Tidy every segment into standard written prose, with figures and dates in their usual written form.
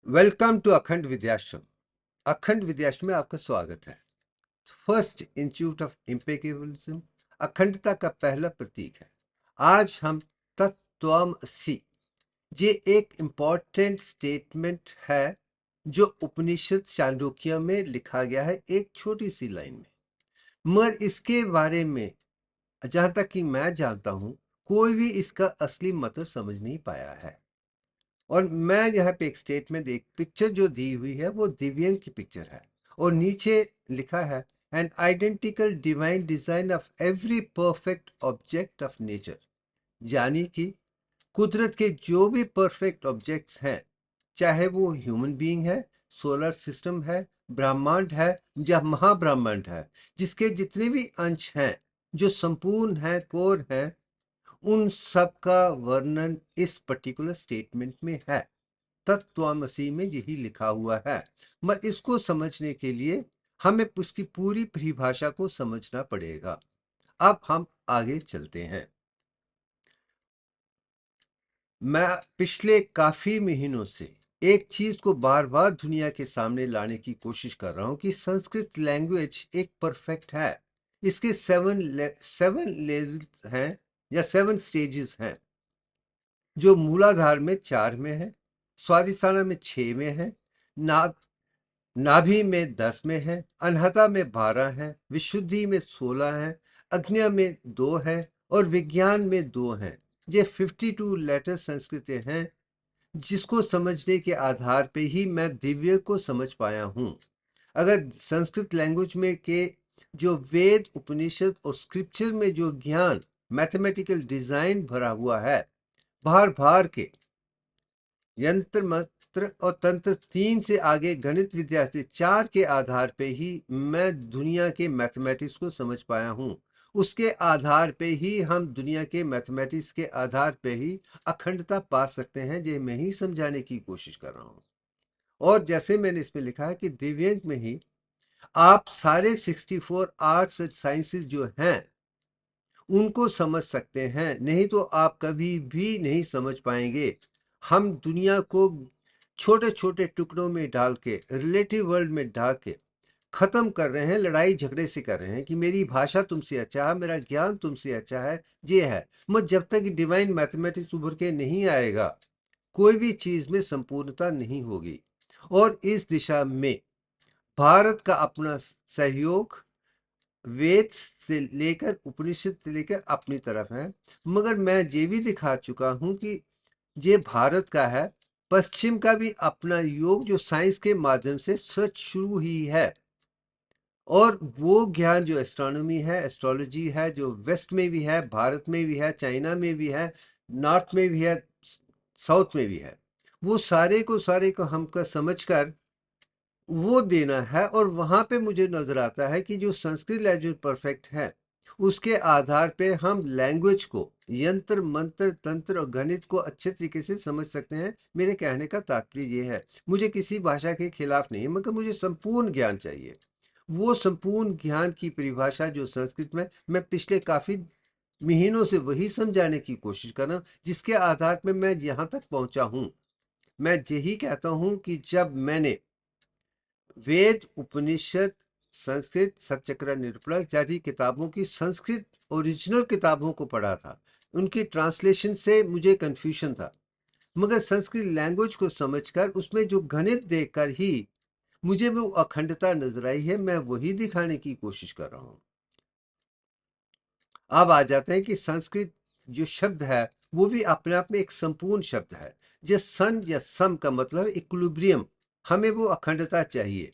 Welcome to अखंड विद्याश्रम। अखंड विद्याश्रम में आपका स्वागत है। फर्स्ट इंस्टीट्यूट ऑफ इम्पेकेबलिज्म, अखंडता का पहला प्रतीक है। आज हम तत्त्वमसि, ये एक इम्पॉर्टेंट स्टेटमेंट है जो उपनिषद चांदोक्य में लिखा गया है एक छोटी सी लाइन में, मगर इसके बारे में जहां तक कि मैं जानता हूं कोई भी इसका असली मतलब समझ नहीं पाया है। और मैं यहाँ पे एक स्टेटमेंट, एक पिक्चर जो दी हुई है वो दिव्यांग की पिक्चर है और नीचे लिखा है an identical divine design of every perfect object of nature, यानी कि कुदरत के जो भी परफेक्ट ऑब्जेक्ट्स हैं, चाहे वो ह्यूमन बीइंग है, सोलर सिस्टम है, ब्रह्मांड है या महाब्रह्मांड है, जिसके जितने भी अंश हैं जो संपूर्ण है, कोर है, उन सब का वर्णन इस पर्टिकुलर स्टेटमेंट में है। तत्त्वमसि में यही लिखा हुआ है, मगर इसको समझने के लिए हमें उसकी पूरी परिभाषा को समझना पड़ेगा। अब हम आगे चलते हैं। मैं पिछले काफी महीनों से एक चीज को बार बार दुनिया के सामने लाने की कोशिश कर रहा हूं कि संस्कृत लैंग्वेज एक परफेक्ट है। इसके सेवन लेवल्स हैं या 7 स्टेजेस हैं, जो मूलाधार में 4 में है, स्वादिष्ठाना में 6 में है, ना नाभि में 10 में है, अनहता में 12 है, विशुद्धि में 16 है, अग्न्या में 2 है और विज्ञान में 2 है। ये 52 लेटर संस्कृत हैं, जिसको समझने के आधार पे ही मैं दिव्य को समझ पाया हूँ। अगर संस्कृत लैंग्वेज में के जो वेद, उपनिषद और स्क्रिप्चर में जो ज्ञान, मैथमेटिकल डिजाइन भरा हुआ है, भार भार के यंत्र मंत्र और तंत्र 3 से आगे गणित विद्या से 4 के आधार पे ही मैं दुनिया के मैथमेटिक्स को समझ पाया हूँ। उसके आधार पे ही हम दुनिया के मैथमेटिक्स के आधार पे ही अखंडता पा सकते हैं, ये मैं ही समझाने की कोशिश कर रहा हूँ। और जैसे मैंने इसमें लिखा है कि दिव्यांग में ही आप सारे 64 आर्ट्स एंड साइंसेस जो हैं उनको समझ सकते हैं, नहीं तो आप कभी भी नहीं समझ पाएंगे। हम दुनिया को छोटे छोटे टुकड़ों में डाल के, रिलेटिव वर्ल्ड में डाल के खत्म कर रहे हैं, लड़ाई झगड़े से कर रहे हैं कि मेरी भाषा तुमसे अच्छा है, मेरा ज्ञान तुमसे अच्छा है, ये है। मगर जब तक डिवाइन मैथमेटिक्स उभर के नहीं आएगा, कोई भी चीज में संपूर्णता नहीं होगी। और इस दिशा में भारत का अपना सहयोग वेद से लेकर उपनिषद से लेकर अपनी तरफ है, मगर मैं ये भी दिखा चुका हूं कि ये भारत का है, पश्चिम का भी अपना योग जो साइंस के माध्यम से सर्च शुरू ही है। और वो ज्ञान जो एस्ट्रोनॉमी है, एस्ट्रोलॉजी है, जो वेस्ट में भी है, भारत में भी है, चाइना में भी है, नॉर्थ में भी है, साउथ में भी है, वो सारे को हमको समझकर वो देना है। और वहां पे मुझे नजर आता है कि जो संस्कृत लैंग्वेज परफेक्ट है, उसके आधार पे हम लैंग्वेज को, यंत्र मंत्र तंत्र और गणित को अच्छे तरीके से समझ सकते हैं। मेरे कहने का तात्पर्य ये है, मुझे किसी भाषा के खिलाफ नहीं, मगर मुझे संपूर्ण ज्ञान चाहिए। वो संपूर्ण ज्ञान की परिभाषा जो संस्कृत में मैं पिछले काफी महीनों से वही समझाने की कोशिश कर रहा हूं, जिसके आधार पे मैं यहां तक पहुंचा हूं। मैं यही कहता हूं कि जब मैंने वेद, उपनिषद, संस्कृत, सतचक्र निरूपण इत्यादि किताबों की संस्कृत ओरिजिनल किताबों को पढ़ा था, उनकी ट्रांसलेशन से मुझे कंफ्यूजन था, मगर संस्कृत लैंग्वेज को समझकर उसमें जो गणित देखकर ही मुझे वो अखंडता नजर आई है। मैं वही दिखाने की कोशिश कर रहा हूं। अब आ जाते हैं कि संस्कृत जो शब्द है वो भी अपने आप में एक संपूर्ण शब्द है। जिस सन या सम का मतलब इक्विलिब्रियम, हमें वो अखंडता चाहिए।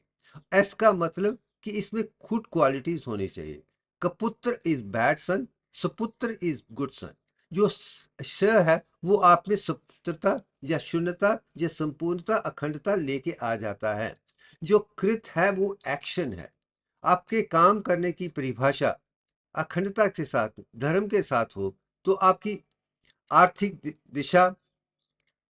एस का मतलब कि इसमें गुड क्वालिटीज होनी चाहिए। कपुत्र इज बैड सन, सुपुत्र इज गुड सन। जो श है वो आप में सुपुत्रता या शून्यता या संपूर्णता, अखंडता लेके आ जाता है। जो कृत है वो एक्शन है, आपके काम करने की परिभाषा अखंडता के साथ, धर्म के साथ हो, तो आपकी आर्थिक दिशा,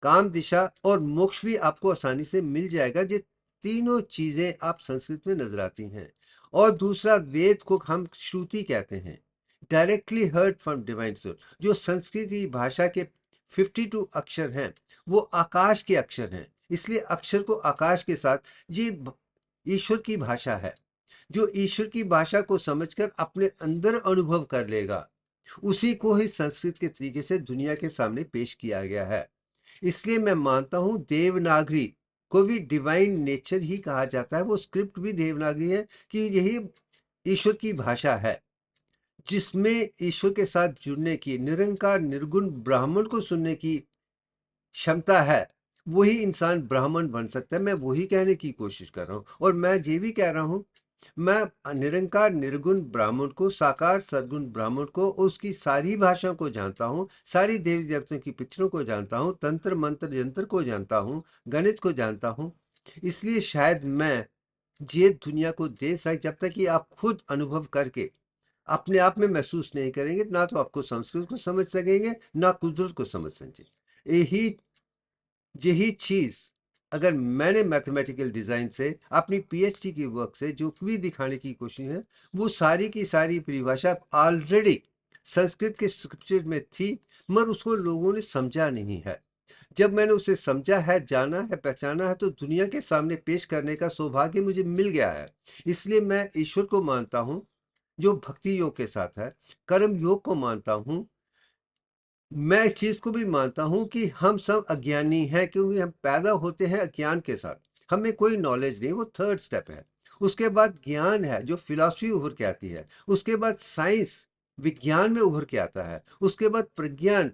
काम दिशा और मोक्ष भी आपको आसानी से मिल जाएगा। ये तीनों चीजें आप संस्कृत में नजर आती हैं। और दूसरा, वेद को हम श्रुति कहते हैं, directly heard from divine source. जो संस्कृत की भाषा के 52 अक्षर हैं वो आकाश के अक्षर हैं, इसलिए अक्षर को आकाश के साथ, ये ईश्वर की भाषा है। जो ईश्वर की भाषा को समझकर अपने अंदर अनुभव कर लेगा, उसी को ही संस्कृत के तरीके से दुनिया के सामने पेश किया गया है। इसलिए मैं मानता हूं देवनागरी को भी डिवाइन नेचर ही कहा जाता है। वो स्क्रिप्ट भी देवनागरी है कि यही ईश्वर की भाषा है, जिसमें ईश्वर के साथ जुड़ने की, निरंकार निर्गुण ब्राह्मण को सुनने की क्षमता है। वही इंसान ब्राह्मण बन सकता है। मैं वही कहने की कोशिश कर रहा हूं। और मैं ये भी कह रहा हूं, मैं निरंकार निर्गुण ब्राह्मण को, साकार सरगुण ब्राह्मण को, उसकी सारी भाषाओं को जानता हूं, सारी देवी देवताओं की पिक्चरों को जानता हूं, तंत्र मंत्र यंत्र को जानता हूं, गणित को जानता हूं। इसलिए शायद मैं ये दुनिया को दे सक, जब तक कि आप खुद अनुभव करके अपने आप में महसूस नहीं करेंगे, ना तो आपको संस्कृत को समझ सकेंगे, ना कुदरत को समझ सकेंगे। यही यही चीज अगर मैंने मैथमेटिकल डिजाइन से, अपनी पीएचडी की वर्क से जो भी दिखाने की कोशिश है, वो सारी की सारी परिभाषा ऑलरेडी संस्कृत के स्क्रिप्चर में थी, मगर उसको लोगों ने समझा नहीं है। जब मैंने उसे समझा है, जाना है, पहचाना है, तो दुनिया के सामने पेश करने का सौभाग्य मुझे मिल गया है। इसलिए मैं ईश्वर को मानता हूं जो भक्ति योग के साथ है, कर्म योग को मानता हूं। मैं इस चीज को भी मानता हूं कि हम सब अज्ञानी हैं, क्योंकि हम पैदा होते हैं अज्ञान के साथ। हमें कोई नॉलेज नहीं, वो थर्ड स्टेप है। उसके बाद ज्ञान है, जो फिलॉसफी उभर के आती है। उसके बाद साइंस, विज्ञान में उभर के आता है। उसके बाद प्रज्ञान,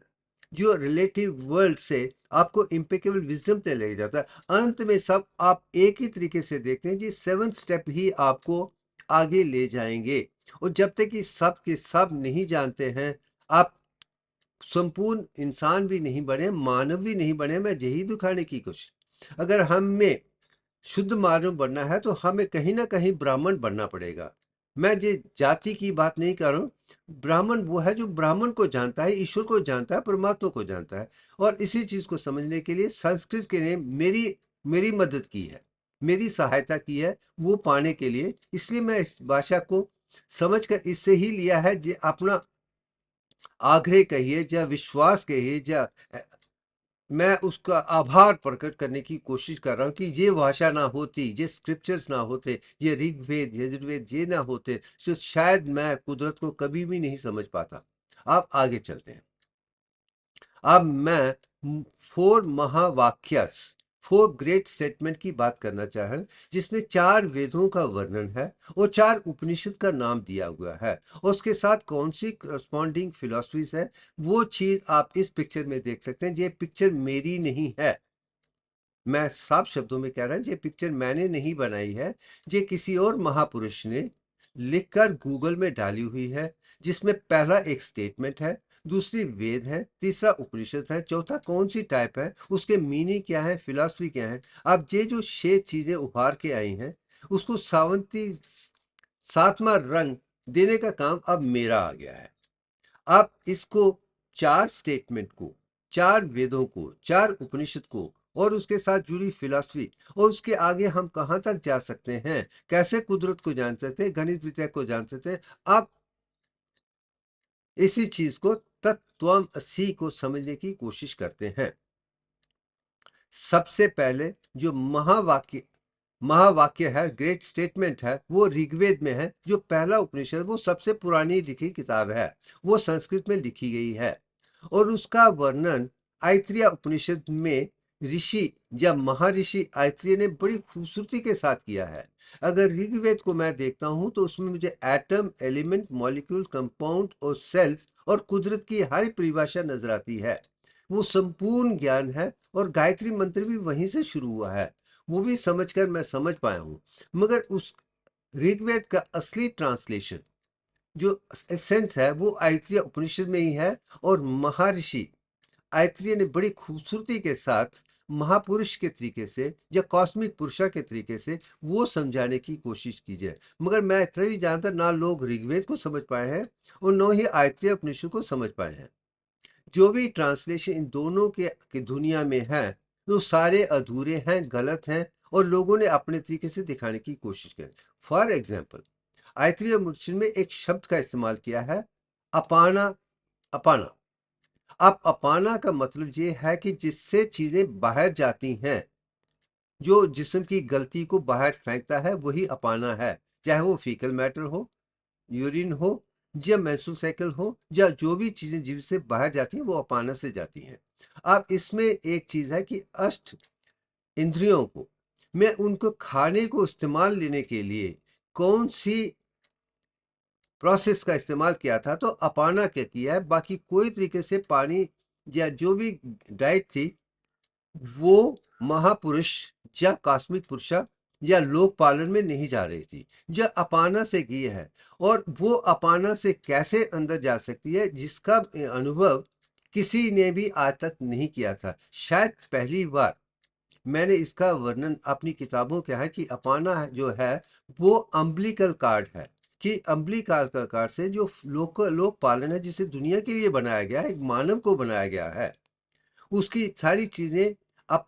जो रिलेटिव वर्ल्ड से आपको इम्पेकेबल विजडम पे ले जाता है। अंत में सब आप एक ही तरीके से देखते हैं जी, 7 स्टेप ही आपको आगे ले जाएंगे। और जब तक कि सब के सब नहीं जानते हैं, आप संपूर्ण इंसान भी नहीं बने, मानव भी नहीं बने। मैं यही दिखाने की कोशिश, अगर हम में शुद्ध मानव बनना है तो हमें कहीं ना कहीं ब्राह्मण बनना पड़ेगा। मैं ये जाति की बात नहीं कर रहा हूं। ब्राह्मण वो है जो ब्राह्मण को जानता है, ईश्वर को जानता है, परमात्मा को जानता है। और इसी चीज को समझने के लिए संस्कृत के ने मेरी मेरी मदद की है, मेरी सहायता की है, वो पाने के लिए। इसलिए मैं इस भाषा को समझकर इससे ही लिया है, जे अपना आग्रह कहिए या विश्वास कहिए, या मैं उसका आभार प्रकट करने की कोशिश कर रहा हूं कि ये भाषा ना होती, ये स्क्रिप्चर्स ना होते, ये ऋग्वेद यजुर्वेद ये ना होते, तो शायद मैं कुदरत को कभी भी नहीं समझ पाता। आप आगे चलते हैं। अब मैं 4 महावाक्यस, 4 ग्रेट स्टेटमेंट की बात करना चाहे, जिसमें 4 वेदों का वर्णन है और 4 उपनिषद का नाम दिया हुआ है, और उसके साथ कौन सी करस्पॉन्डिंग फिलॉसफीज है, वो चीज आप इस पिक्चर में देख सकते हैं। ये पिक्चर मेरी नहीं है, मैं साफ शब्दों में कह रहा हूं, ये पिक्चर मैंने नहीं बनाई है। ये किसी और महापुरुष ने लिखकर गूगल में डाली हुई है, जिसमें पहला एक स्टेटमेंट है, दूसरी वेद है, तीसरा उपनिषद है, चौथा कौन सी टाइप है, उसके मीनिंग क्या है, फिलॉसफी क्या है। अब ये जो 6 चीजें उभार के आई हैं, उसको सावंती 7वां रंग देने का काम अब मेरा आ गया है। अब इसको 4 स्टेटमेंट को, 4 वेदों को, 4 उपनिषद को, और उसके साथ जुड़ी फिलॉसफी, और उसके आगे हम कहां तक जा सकते हैं, कैसे कुदरत को जान सकते हैं, गणित विद्या को जान सकते हैं। अब इसी चीज को, तत्त्वमसि को समझने की कोशिश करते हैं। सबसे पहले जो महावाक्य महावाक्य है, ग्रेट स्टेटमेंट है, वो ऋग्वेद में है। जो पहला उपनिषद, वो सबसे पुरानी लिखी किताब है, वो संस्कृत में लिखी गई है। और उसका वर्णन आइत्रिया उपनिषद में ऋषि या महर्षि आइत्रिय ने बड़ी खूबसूरती के साथ किया है। अगर ऋग्वेद को मैं देखता हूं तो उसमें मुझे एटम, एलिमेंट, मॉलिक्यूल, कंपाउंड और सेल्स और कुदरत की हर परिभाषा नजर आती है। वो संपूर्ण ज्ञान है, और गायत्री मंत्र भी वहीं से शुरू हुआ है। वो भी समझकर मैं समझ पाया हूं। मगर उस ऋग्वेद का असली ट्रांसलेशन, जो एसेंस है, वो आइत्रिय उपनिषद में ही है। और महर्षि आइत्रिय ने बड़ी खूबसूरती के साथ महापुरुष के तरीके से या कॉस्मिक पुरुषा के तरीके से वो समझाने की कोशिश कीजिए। मगर मैं इतना भी जानता, ना लोग ऋग्वेद को समझ पाए हैं और न ही आइत्रिय उपनिषद को समझ पाए हैं। जो भी ट्रांसलेशन इन दोनों के दुनिया में है, वो सारे अधूरे हैं, गलत हैं, और लोगों ने अपने तरीके से दिखाने की कोशिश की। फॉर एग्जाम्पल, आयत्रीय मुर्शिद में एक शब्द का इस्तेमाल किया है, अपाना। अपाना, अब अपाना का मतलब ये है कि जिससे चीजें बाहर जाती हैं, जो जिस्म की गलती को बाहर फेंकता है वही अपाना है, चाहे वो फीकल मैटर हो, यूरिन हो, या मेंस्ट्रुअल साइकिल हो, या जो भी चीजें जीव से बाहर जाती हैं वो अपाना से जाती हैं। अब इसमें एक चीज है कि अष्ट इंद्रियों को मैं उनको खाने को इस्तेमाल लेने के लिए कौन सी प्रोसेस का इस्तेमाल किया था, तो अपाना क्या किया है। बाकी कोई तरीके से पानी या जो भी डाइट थी वो महापुरुष या कॉस्मिक पुरुषा या लोक पालन में नहीं जा रही थी, जो अपाना से की है। और वो अपाना से कैसे अंदर जा सकती है, जिसका अनुभव किसी ने भी आज तक नहीं किया था। शायद पहली बार मैंने इसका वर्णन अपनी किताबों क्या है कि अपाना जो है वो अम्बिलिकल कार्ड है, कि अम्बिलिकल कार्ड से जो लोक पालन है, जिसे दुनिया के लिए बनाया गया है, एक मानव को बनाया गया है, उसकी सारी चीजें अब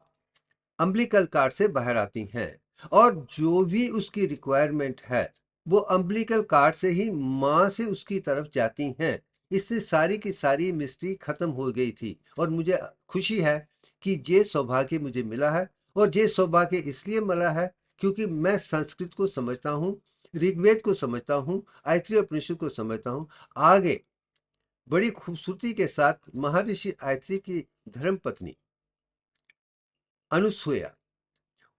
अम्बिलिकल कार्ड से बाहर आती हैं। और जो भी उसकी रिक्वायरमेंट है वो अम्बिलिकल कार्ड से ही माँ से उसकी तरफ जाती हैं। इससे सारी की सारी मिस्ट्री खत्म हो गई थी। और मुझे खुशी है कि ये सौभाग्य मुझे मिला है। और ये सौभाग्य इसलिए मिला है क्योंकि मैं संस्कृत को समझता हूँ, ऋग्वेद को समझता हूँ, आयत्रीय उपनिषद को समझता हूँ। आगे बड़ी खूबसूरती के साथ महर्षि आयत्री की धर्मपत्नी अनुसुईया,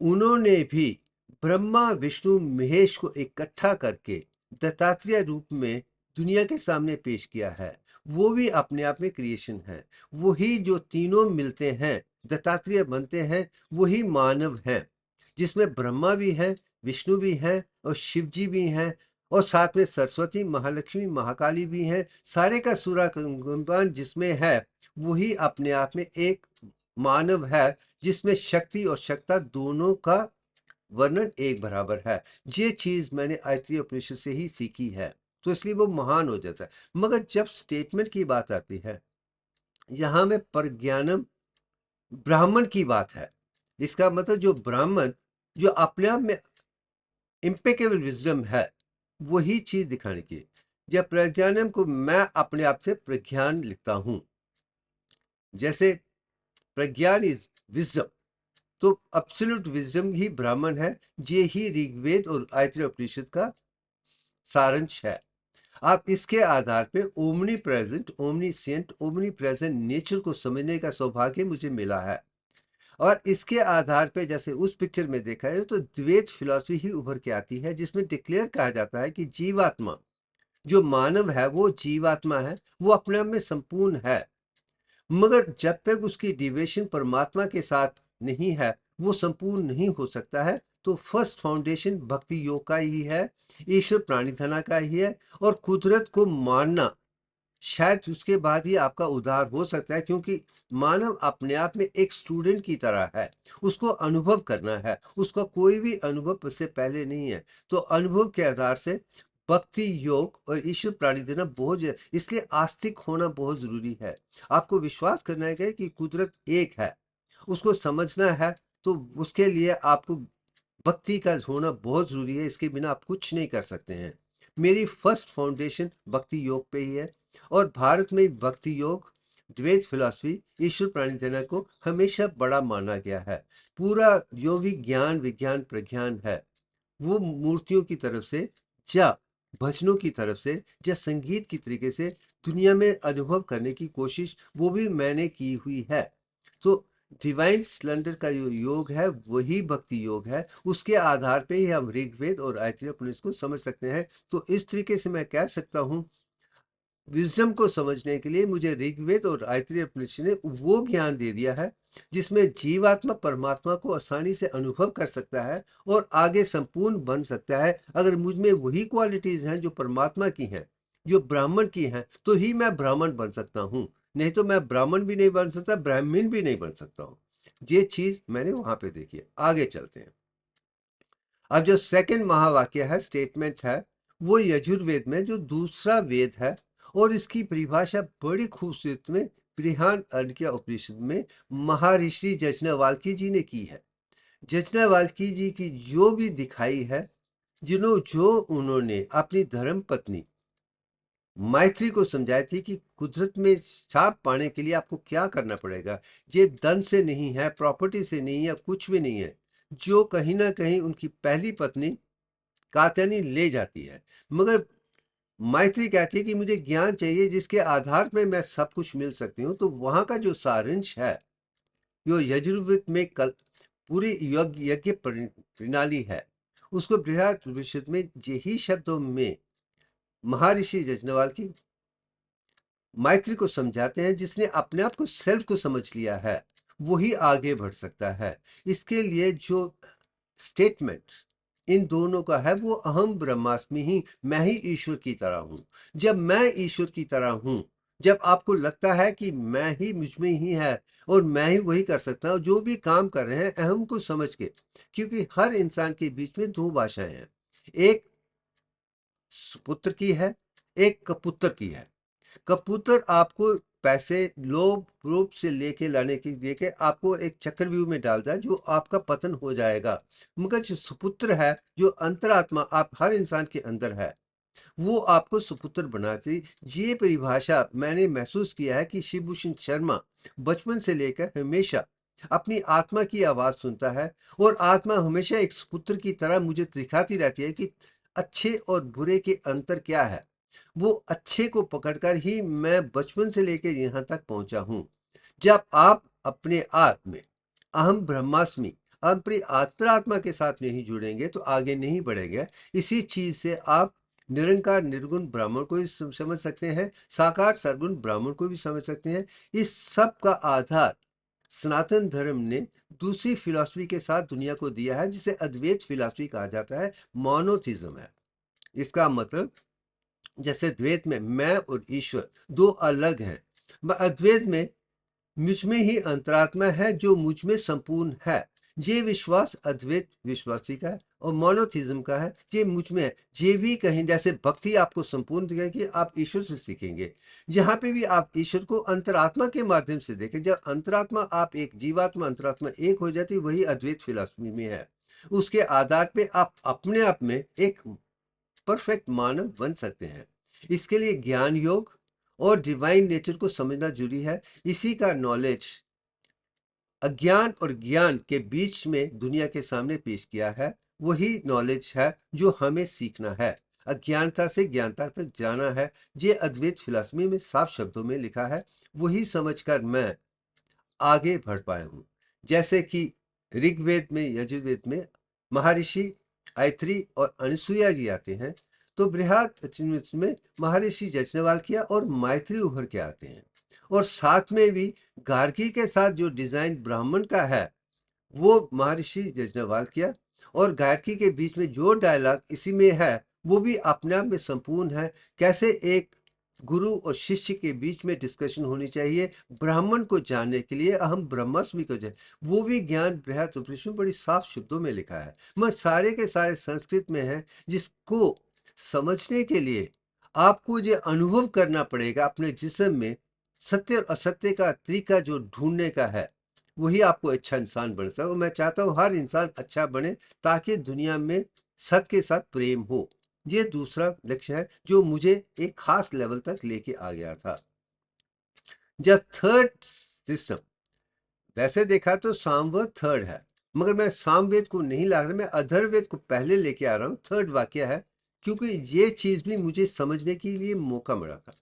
उन्होंने भी ब्रह्मा विष्णु महेश को इकट्ठा करके दत्तात्रेय रूप में दुनिया के सामने पेश किया है। वो भी अपने आप में क्रिएशन है। वही जो तीनों मिलते हैं दत्तात्रेय बनते हैं, वही मानव हैं, जिसमें ब्रह्मा भी है, विष्णु भी है और शिव जी भी हैं, और साथ में सरस्वती, महालक्ष्मी, महाकाली भी हैं। सारे का सूरा कंबान जिसमें है वही अपने आप में एक मानव है, जिसमें शक्ति और शक्ता दोनों का वर्णन एक बराबर है। ये चीज मैंने आयत्रीय उपनिषद से ही सीखी है, तो इसलिए वो महान हो जाता है। मगर जब स्टेटमेंट की बात आती है, यहां में प्रज्ञानम ब्राह्मण की बात है। इसका मतलब जो ब्राह्मण जो अपने आप में इम्पेकेबल विजडम है, वही चीज दिखाने की। जब प्रज्ञानम को मैं अपने आप से प्रज्ञान लिखता हूं, जैसे प्रज्ञान इज विजडम, तो एब्सोल्यूट विजडम ही ब्राह्मण है। ये ही ऋग्वेद और आयत्रीय उपनिषद का सारांश है। आप इसके आधार पे omnipresent, omniscient, omnipresent nature को समझने का सौभाग्य मुझे मिला है। और इसके आधार पे जैसे उस पिक्चर में देखा है तो द्वैत फिलॉसफी ही उभर के आती है, जिसमें डिक्लेयर कहा जाता है कि जीवात्मा जो मानव है वो जीवात्मा है, वो अपने आप में संपूर्ण है। मगर जब तक उसकी डिविएशन परमात्मा के साथ नहीं है वो संपूर्ण नहीं हो सकता है। तो फर्स्ट फाउंडेशन भक्ति योग का ही है, ईश्वर प्राणिधना का ही है। और कुदरत को मानना, शायद उसके बाद ही आपका उद्धार हो सकता है, क्योंकि मानव अपने आप में एक स्टूडेंट की तरह है। उसको अनुभव करना है, उसका कोई भी अनुभव उससे पहले नहीं है। तो अनुभव के आधार से भक्ति योग और ईश्वर प्राणी देना बहुत इसलिए आस्तिक होना बहुत जरूरी है। आपको विश्वास करना है कि कुदरत एक है, उसको समझना है। तो उसके लिए आपको भक्ति का होना बहुत जरूरी है, इसके बिना आप कुछ नहीं कर सकते हैं। मेरी फर्स्ट फाउंडेशन भक्ति योग पे ही है। और भारत में भक्ति योग, द्वैत फिलॉसफी, ईश्वर प्राणिधना को हमेशा बड़ा माना गया है। पूरा जो भी ज्ञान विज्ञान प्रज्ञान है वो मूर्तियों की तरफ से या भजनों की तरफ से या संगीत की तरीके से दुनिया में अनुभव करने की कोशिश वो भी मैंने की हुई है। तो डिवाइन स्प्लेंडर का जो योग है वही भक्ति योग है। उसके आधार पे ही हम ऋग्वेद और आयत्रीय उपनिषद को समझ सकते हैं। तो इस तरीके से मैं कह सकता हूँ, विजडम को समझने के लिए मुझे ऋग्वेद और आयत्रीय उपनिषद ने वो ज्ञान दे दिया है जिसमें जीवात्मा परमात्मा को आसानी से अनुभव कर सकता है और आगे संपूर्ण बन सकता है। अगर मुझ में वही क्वालिटीज हैं जो परमात्मा की हैं, जो ब्राह्मण की हैं, तो ही मैं ब्राह्मण बन सकता हूँ। नहीं तो मैं ब्राह्मण भी नहीं बन सकता, ब्राह्मण भी नहीं बन सकता हूँ। ये चीज मैंने वहां पे देखी है। आगे चलते हैं। अब जो सेकंड महावाक्य है, स्टेटमेंट है, वो यजुर्वेद में जो दूसरा वेद है, और इसकी परिभाषा बड़ी खूबसूरत में बृहन अर्घ्य उपनिषद में महर्षि यज्ञवल्क्य जी ने की है। यज्ञवल्क्य जी की जो भी दिखाई है, जो उन्होंने अपनी धर्म पत्नी मैत्री को समझाई थी कि कुदरत में छाप पाने के लिए आपको क्या करना पड़ेगा। ये धन से नहीं है, प्रॉपर्टी से नहीं है, कुछ भी नहीं है। जो कहीं ना कहीं उनकी पहली पत्नी कात्यायनी ले जाती है। मगर मैत्री कहती है कि मुझे ज्ञान चाहिए जिसके आधार पे मैं सब कुछ मिल सकती हूँ। तो वहां का जो सारांश है, जो यजुर्वेद में कल पूरी यज्ञ यज्ञ प्रणाली है, उसको बृहद में यही शब्दों में महर्षि यज्ञवल्क्य की मैत्री को समझाते हैं। जिसने अपने आप को सेल्फ को समझ लिया है वही आगे बढ़ सकता है। इसके लिए जो स्टेटमेंट इन दोनों का है वो अहम ब्रह्मास्मि ही, मैं ही ईश्वर की तरह हूं। जब मैं ईश्वर की तरह हूं, जब आपको लगता है कि मैं ही मुझ में ही है और मैं ही वही कर सकता हूं जो भी काम कर रहे हैं अहम को समझ के, क्योंकि हर इंसान के बीच में दो भाषाएं हैं, एक पुत्र की है, एक कपुत्र की है। कबूतर आपको पैसे लोभ रूप से लेके लाने की देके आपको एक चक्रव्यूह में डालता है जो आपका पतन हो जाएगा। मगर जो सुपुत्र है, जो अंतरात्मा आप हर इंसान के अंदर है, वो आपको सुपुत्र बनाती। ये परिभाषा मैंने महसूस किया है कि शिवभूषण शर्मा बचपन से लेकर हमेशा अपनी आत्मा की आवाज सुनता है और आत्मा हमेशा एक सुपुत्र की तरह मुझे दिखाती रहती है कि अच्छे और बुरे के अंतर क्या है। वो अच्छे को पकड़कर ही मैं बचपन से लेकर यहाँ तक पहुंचा हूं। जब आप अपने आत्म में अहम ब्रह्मास्मि अपनी अंतरात्मा के साथ नहीं जुड़ेंगे तो आगे नहीं बढ़ेंगे। इसी चीज से आप निरंकार निर्गुण ब्राह्मण को भी समझ सकते हैं, साकार सरगुण ब्राह्मण को भी समझ सकते हैं। इस सब का आधार सनातन धर्म ने दूसरी फिलॉसफी के साथ दुनिया को दिया है, जिसे अद्वैत फिलॉसफी कहा जाता है, मोनोथिज्म है। इसका मतलब जैसे द्वैत में मैं और ईश्वर दो अलग हैं, अद्वैत में मुझ में ही अंतरात्मा है जो मुझ में संपूर्ण है। ये विश्वास अद्वैत विश्वासी का है और मोनोथिज्म का है, ये मुझ में है। ये भी कहीं जैसे भक्ति आपको संपूर्ण दिखाएगी, आप ईश्वर से सीखेंगे। जहां पे भी आप ईश्वर को अंतरात्मा के माध्यम से देखें, जब अंतरात्मा आप एक जीवात्मा अंतरात्मा एक हो जाती, वही अद्वैत फिलॉसफी में है। उसके आधार पे आप अपने आप में एक परफेक्ट मानव बन सकते हैं। इसके लिए ज्ञान योग और डिवाइन नेचर को समझना जरूरी है। इसी का नॉलेज अज्ञान और ज्ञान के बीच में दुनिया के सामने पेश किया है। वही नॉलेज है जो हमें सीखना है, अज्ञानता से ज्ञानता तक जाना है। ये अद्वैत फिलॉसफी में साफ शब्दों में लिखा है। वही समझकर मैं आगे बढ़ पाया हूं। जैसे कि ऋग्वेद में यजुर्वेद में महर्षि ऐत्री और अनसुईया जी आते हैं, तो बृहद में महर्षि यज्ञवल्क्य और मैत्री उभर के आते हैं। और साथ में भी गार्गी के साथ जो डिजाइन ब्राह्मण का है वो महर्षि यज्ञवल्क्य, और गार्गी के बीच में जो डायलॉग इसी में है वो भी अपने आप में संपूर्ण है। कैसे एक गुरु और शिष्य के बीच में डिस्कशन होनी चाहिए ब्राह्मण को जानने के लिए, अहम ब्रह्मास्मि को जाने, वो भी ज्ञान बृहद उपनिषद में बड़ी साफ शब्दों में लिखा है। मैं सारे के सारे संस्कृत में है, जिसको समझने के लिए आपको ये अनुभव करना पड़ेगा अपने जिस्म में। सत्य और असत्य का तरीका जो ढूंढने का है, वही आपको अच्छा इंसान बन सकता है। और मैं चाहता हूँ हर इंसान अच्छा बने ताकि दुनिया में सत्य के साथ प्रेम हो। ये दूसरा लक्ष्य है जो मुझे एक खास लेवल तक लेके आ गया था। जब थर्ड सिस्टम, वैसे देखा तो सामवेद थर्ड है, मगर मैं सामवेद को नहीं ला रहा, मैं अधर्ववेद को पहले लेके आ रहा हूँ। थर्ड वाक्य है क्योंकि ये चीज भी मुझे समझने के लिए मौका मिला था।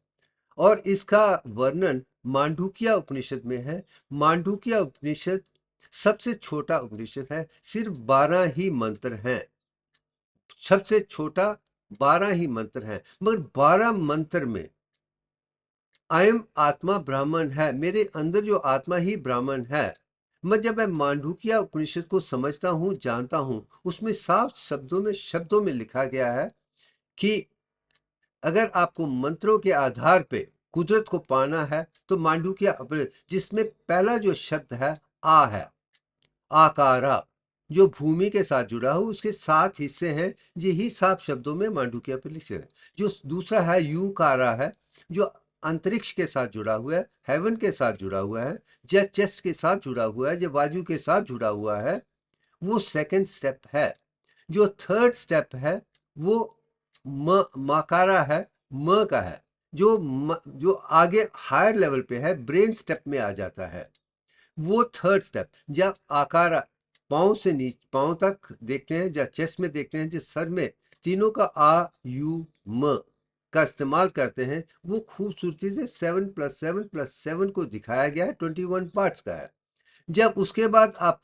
और इसका वर्णन मांडूक्य उपनिषद में है। मांडूक्य उपनिषद सबसे छोटा उपनिषद है, सिर्फ 12 ही मंत्र हैं। सबसे छोटा 12 ही मंत्र हैं, मगर 12 मंत्र में अयम आत्मा ब्राह्मण है, मेरे अंदर जो आत्मा ही ब्राह्मण है। जब मैं मांडूक्य उपनिषद को समझता हूँ जानता हूँ, उसमें साफ शब्दों में लिखा गया है कि अगर आपको मंत्रों के आधार पे कुदरत को पाना है तो मांडूक्य अपने, जिसमें पहला जो शब्द है आ है, आकारा, जो भूमि के साथ जुड़ा हो, उसके 7 हिस्से हैं। यही साफ शब्दों में मांडूक्य पर लिखे हैं। जो दूसरा है यूकारा है, जो अंतरिक्ष के साथ जुड़ा हुआ है, हेवन के साथ जुड़ा हुआ है, या चेस्ट के साथ जुड़ा हुआ है, या वायु के साथ जुड़ा हुआ है, वो सेकंड स्टेप है। जो थर्ड स्टेप है वो मकारा है, म का है, जो आगे हायर लेवल पे है, ब्रेन स्टेप में आ जाता है। वो थर्ड स्टेप। जब आकारा पाँव से नीचे, पाँव तक देखते हैं या चेस्ट में देखते हैं, जिस सर में तीनों का आ यू म का इस्तेमाल करते हैं, वो खूबसूरती से 7+7+7 को दिखाया गया है, 21 पार्ट्स का है। जब उसके बाद आप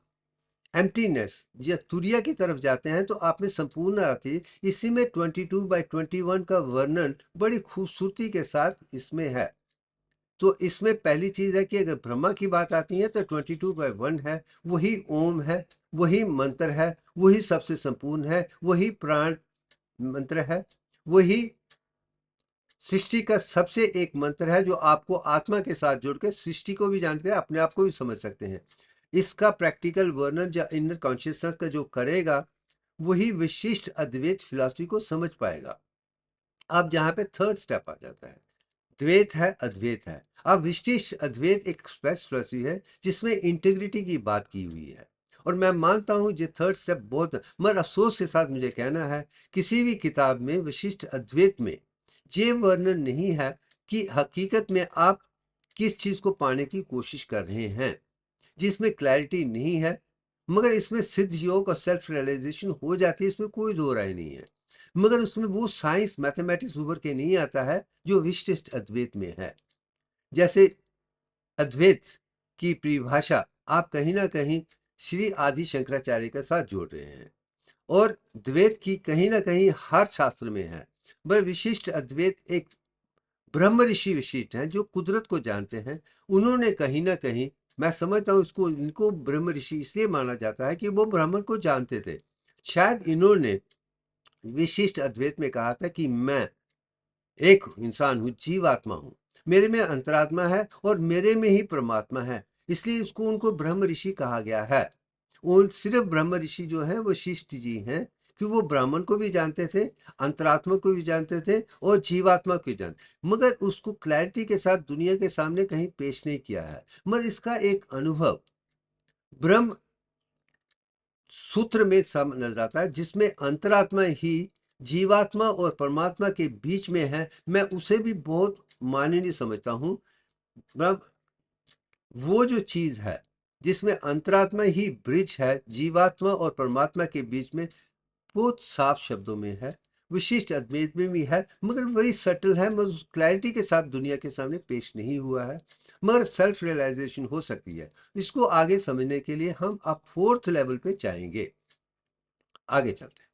एम्प्टीनेस या तुरिया की तरफ जाते हैं तो आप में संपूर्ण आती है। इसी में 22/21 का वर्णन बड़ी खूबसूरती के साथ इसमें है। तो इसमें पहली चीज है कि अगर ब्रह्मा की बात आती है तो 22/1 है, वही ओम है, वही मंत्र है, वही सबसे संपूर्ण है, वही प्राण मंत्र है, वही सृष्टि का सबसे एक मंत्र है जो आपको आत्मा के साथ जोड़ के सृष्टि को भी जानते हैं, अपने आप को भी समझ सकते हैं। इसका प्रैक्टिकल वर्णन या इनर कॉन्शियसनेस का जो करेगा वही विशिष्ट अद्वैत फिलॉसफी को समझ पाएगा। अब जहां पे थर्ड स्टेप आ जाता है, द्वैत है, अद्वैत है। अब विशिष्ट अद्वैत एक स्पेस फिलॉसफी है जिसमें इंटीग्रिटी की बात की हुई है, और मैं मानता हूं ये थर्ड स्टेप बहुत, मगर अफसोस के साथ मुझे कहना है किसी भी किताब में विशिष्ट अद्वैत में ये वर्णन नहीं है कि हकीकत में आप किस चीज को पाने की कोशिश कर रहे हैं, जिसमें क्लैरिटी नहीं है। मगर इसमें सिद्ध योग और सेल्फ रियलाइजेशन हो जाती है, इसमें कोई दो राय नहीं है। मगर उसमें वो साइंस मैथमेटिक्स उभर के नहीं आता है जो विशिष्ट अद्वैत में है। जैसे अद्वैत की परिभाषा आप कहीं ना कहीं श्री आदि शंकराचार्य के साथ जोड़ रहे हैं, और द्वैत की कहीं ना कहीं हर शास्त्र में है। पर विशिष्ट अद्वैत एक ब्रह्म ऋषि विशिष्ट हैं जो कुदरत को जानते हैं। उन्होंने कहीं ना कहीं, मैं समझता हूँ इसको, इनको ब्रह्म ऋषि इसलिए माना जाता है कि वो ब्राह्मण को जानते थे। शायद इन्होंने विशिष्ट अद्वैत में कहा था कि मैं एक इंसान हूँ, जीवात्मा हूँ, मेरे में अंतरात्मा है और मेरे में ही परमात्मा है, इसलिए इसको उनको ब्रह्म ऋषि कहा गया है। उन सिर्फ ब्रह्म ऋषि जो है वो शिष्ट जी हैं कि वो ब्राह्मण को भी जानते थे, अंतरात्मा को भी जानते थे और जीवात्मा को भी जानते, मगर उसको क्लैरिटी के साथ दुनिया के सामने कहीं पेश नहीं किया है। मगर इसका एक अनुभव ब्रह्म सूत्र में सब नजर आता है, जिसमें अंतरात्मा ही जीवात्मा और परमात्मा के बीच में है। मैं उसे भी बहुत माननीय समझता हूँ। ब्रह्म वो जो चीज है जिसमें अंतरात्मा ही ब्रिज है जीवात्मा और परमात्मा के बीच में, बहुत साफ शब्दों में है, विशिष्ट अद्वैत में भी है, मगर बड़ी सटल है, मगर उस क्लैरिटी के साथ दुनिया के सामने पेश नहीं हुआ है। मगर सेल्फ रियलाइजेशन हो सकती है। इसको आगे समझने के लिए हम अब फोर्थ लेवल पे जाएंगे। आगे चलते हैं।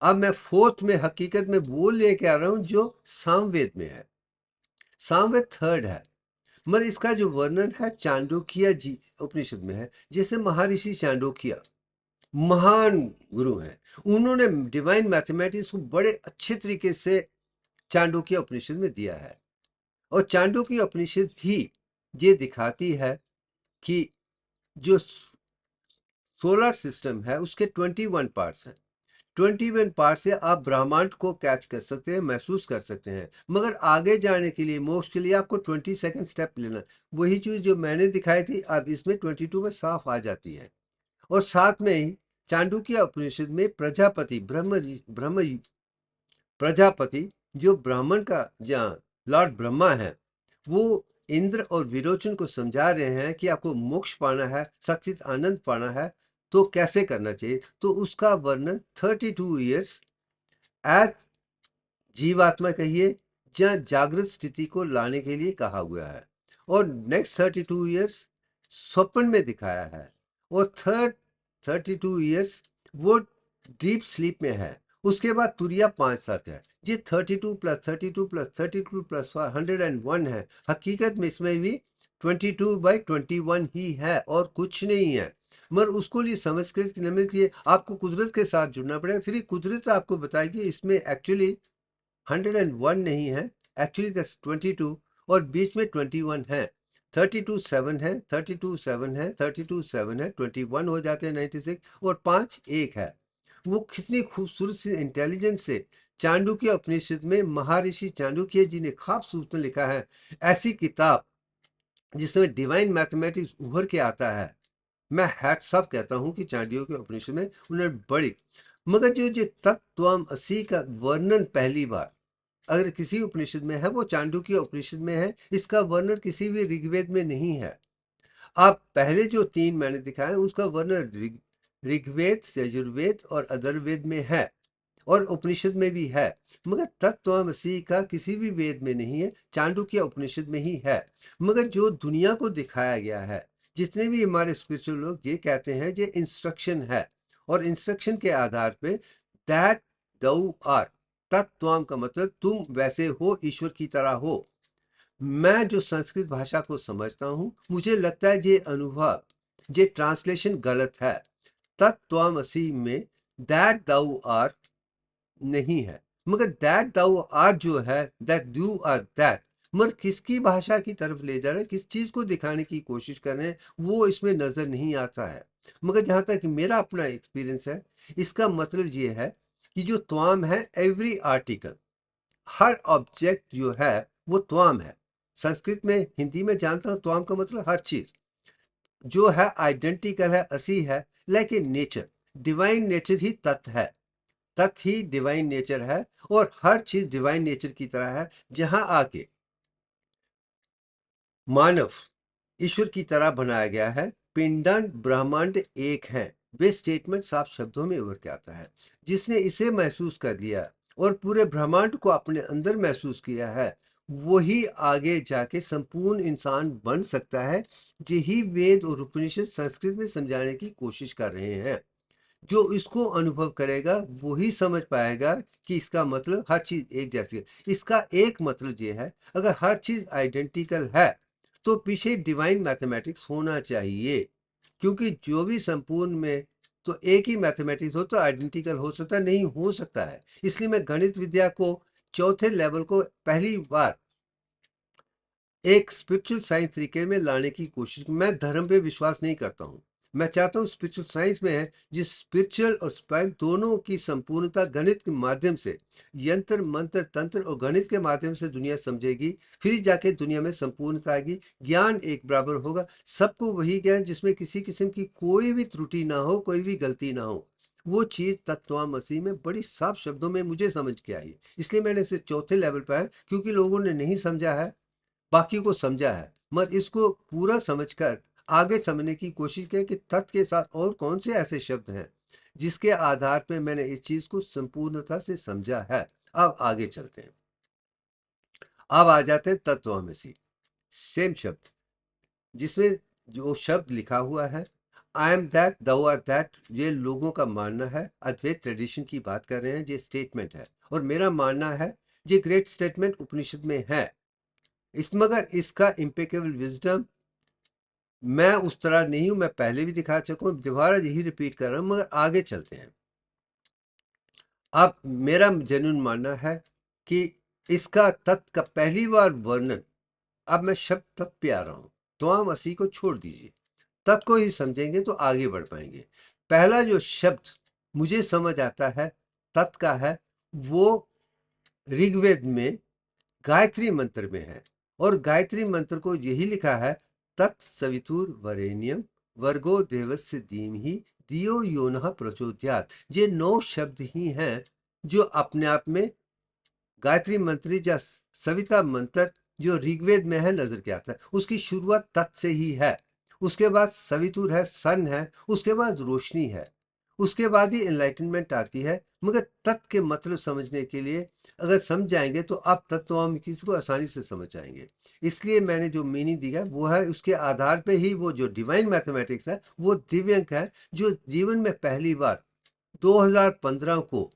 अब मैं फोर्थ में हकीकत में वो लेके आ रहा हूं जो सामवेद में है। सामवेद थर्ड है, मगर इसका जो वर्णन है चांडोकिया जी उपनिषद में है। जैसे महर्षि चांडोकिया महान गुरु हैं, उन्होंने डिवाइन मैथमेटिक्स को बड़े अच्छे तरीके से चांडोकिया उपनिषद में दिया है। और चांडोकिया उपनिषद ही ये दिखाती है कि जो सोलर सिस्टम है उसके 21 पार्ट्स हैं। 21 पार्ट से आप ब्रह्मांड को कैच कर सकते हैं, महसूस कर सकते हैं। मगर आगे जाने के लिए, मोक्ष के लिए आपको 22nd स्टेप लेना। वही चीज जो मैंने दिखाई थी अब इसमें 22 में साफ आ जाती है। और साथ में ही चांडुक्य उपनिषद में प्रजापति ब्रह्म प्रजापति जो ब्राह्मण का जहाँ लॉर्ड ब्रह्मा है, वो इंद्र और विरोचन को समझा रहे हैं कि आपको मोक्ष पाना है, सचित आनंद पाना है, तो कैसे करना चाहिए। तो उसका वर्णन 32 ईयर्स एज जीवात्मा कहिए जहाँ जागृत स्थिति को लाने के लिए कहा हुआ है, और नेक्स्ट 32 ईयर्स स्वप्न में दिखाया है, और थर्ड 32 ईयर्स वो डीप स्लीप में है। उसके बाद तुरिया 5 साथ है। ये 32+32+32+101 है। हकीकत में इसमें भी 22/21 ही है और कुछ नहीं है। मगर उसको लिए समझ के समझ लिए आपको कुदरत के साथ जुड़ना पड़ेगा, फिर कुदरत आपको बताएगी इसमें एक्चुअली 101 नहीं है, एक्चुअली दैट्स 22, और बीच में 21 है। 32 7 है, 32 7 है, 32 7 है, 21 हो जाते हैं 96, और 5 1 है। वो कितनी खूबसूरत सी इंटेलिजेंस से चाणक्य उपनिषद में महर्षि चाणक्य जी ने खूबसूरत लिखा है। ऐसी किताब जिसमें डिवाइन मैथमेटिक्स उभर के आता है। मैं हैट्स ऑफ कहता हूं कि चाणक्य उपनिषद में उन्होंने बड़ी, मगर जो तत्त्वमसि का वर्णन पहली बार अगर किसी उपनिषद में है वो चाणक्य उपनिषद में है। इसका वर्णन किसी भी ऋग्वेद में नहीं है। आप पहले जो 3 मैंने दिखाए उसका वर्णन ऋग्वेद, यजुर्वेद और अथर्ववेद में है और उपनिषद में भी है, मगर तत्त्वमसि का किसी भी वेद में नहीं है, चाणक्य उपनिषद में ही है। मगर जो दुनिया को दिखाया गया है, जितने भी हमारे स्पिरिचुअल लोग ये कहते हैं ये इंस्ट्रक्शन है, और इंस्ट्रक्शन के आधार पे दैट दऊ आर, तत्त्वम का मतलब तुम वैसे हो, ईश्वर की तरह हो। मैं जो संस्कृत भाषा को समझता हूं, मुझे लगता है ये अनुभव, ये ट्रांसलेशन गलत है। तत्त्वमसि में दैट दाउ आर नहीं है, मगर दैट दाउ आर जो है, दैट यू आर दैट, मगर किसकी भाषा की तरफ ले जा रहे हैं, किस चीज को दिखाने की कोशिश कर रहे हैं, वो इसमें नजर नहीं आता है। मगर जहां तक मेरा अपना एक्सपीरियंस है, इसका मतलब ये है कि जो त्वाम है, एवरी आर्टिकल, हर ऑब्जेक्ट जो है वो त्वाम है। संस्कृत में, हिंदी में जानता हूं त्वाम का मतलब हर चीज जो है आइडेंटिकल है, असी है, लेकिन नेचर, डिवाइन नेचर ही तत्व है, तत्व ही डिवाइन नेचर है, और हर चीज डिवाइन नेचर की तरह है। जहां आके मानव ईश्वर की तरह बनाया गया है, पिंडन ब्रह्मांड एक है, वे स्टेटमेंट साफ शब्दों में उभर के आता है। जिसने इसे महसूस कर लिया और पूरे ब्रह्मांड को अपने अंदर महसूस किया है, वही आगे जाके संपूर्ण इंसान बन सकता है। यही वेद और उपनिषद संस्कृत में समझाने की कोशिश कर रहे हैं। जो इसको अनुभव करेगा वही समझ पाएगा कि इसका मतलब हर चीज एक जैसी है। इसका एक मतलब ये है, अगर हर चीज आइडेंटिकल है तो पीछे डिवाइन मैथमेटिक्स होना चाहिए, क्योंकि जो भी संपूर्ण में तो एक ही मैथमेटिक्स हो तो आइडेंटिकल हो सकता नहीं, हो सकता है। इसलिए मैं गणित विद्या को चौथे लेवल को पहली बार एक स्पिरिचुअल साइंस तरीके में लाने की कोशिश। मैं धर्म पे विश्वास नहीं करता हूँ, मैं चाहता हूँ स्पिरिचुअल साइंस में है, जिस स्पिरिचुअल और स्पाइल दोनों की संपूर्णता गणित के माध्यम से, यंत्र मंत्र तंत्र और गणित के माध्यम से दुनिया समझेगी, फिर जाके दुनिया में संपूर्णता आएगी, ज्ञान एक बराबर होगा, सबको वही ज्ञान जिसमें किसी किस्म की कोई भी त्रुटि ना हो, कोई भी गलती ना हो। वो चीज तत्वमसि में बड़ी साफ शब्दों में मुझे समझ के आई, इसलिए मैंने इसे चौथे लेवल पर है, क्योंकि लोगों ने नहीं समझा है, बाकी को समझा है, मगर इसको पूरा समझकर आगे समझने की कोशिश की कि तत्व के साथ और कौन से ऐसे शब्द हैं जिसके आधार पर मैंने इस चीज को संपूर्णता से समझा है। अब आगे चलते हैं, अब आ जाते हैं तत्वमसि, सेम शब्द, जिसमें जो शब्द लिखा हुआ है आई एम दैट दो आर दैट, ये लोगों का मानना है, अद्वैत ट्रेडिशन की बात कर रहे हैं, ये स्टेटमेंट है, और मेरा मानना है ये ग्रेट स्टेटमेंट उपनिषद में है। इस मगर इसका इम्पेकेबल विजडम मैं उस तरह नहीं हूं, मैं पहले भी दिखा चुका हूं, दोबारा यही रिपीट कर रहा हूं, मगर आगे चलते हैं। अब मेरा जेन्युइन मानना है कि इसका तत्व का पहली बार वर्णन, अब मैं शब्द तत्व पे आ रहा हूं, तो हम असी को छोड़ दीजिए, तत्व को ही समझेंगे तो आगे बढ़ पाएंगे। पहला जो शब्द मुझे समझ आता है तत्व का है, वो ऋग्वेद में गायत्री मंत्र में है, और गायत्री मंत्र को यही लिखा है, तत्सवितुर वरेण्यम वर्गो देवस्य धीमहि धियो यो नः प्रचोदयात्। ये 9 शब्द ही हैं जो अपने आप में गायत्री मंत्री या सविता मंत्र जो ऋग्वेद में है नजर के आता है। उसकी शुरुआत तत् से ही है, उसके बाद सवितुर है, सन है, उसके बाद रोशनी है, उसके बाद ही एनलाइटनमेंट आती है। मगर तत्व के मतलब समझने के लिए अगर समझ जाएंगे तो आप तत्वमसि को आसानी से समझ जाएंगे। इसलिए मैंने जो मीनिंग दिया वो है, उसके आधार पे ही वो जो डिवाइन मैथमेटिक्स है वो दिव्यांक है, जो जीवन में पहली बार 2015 को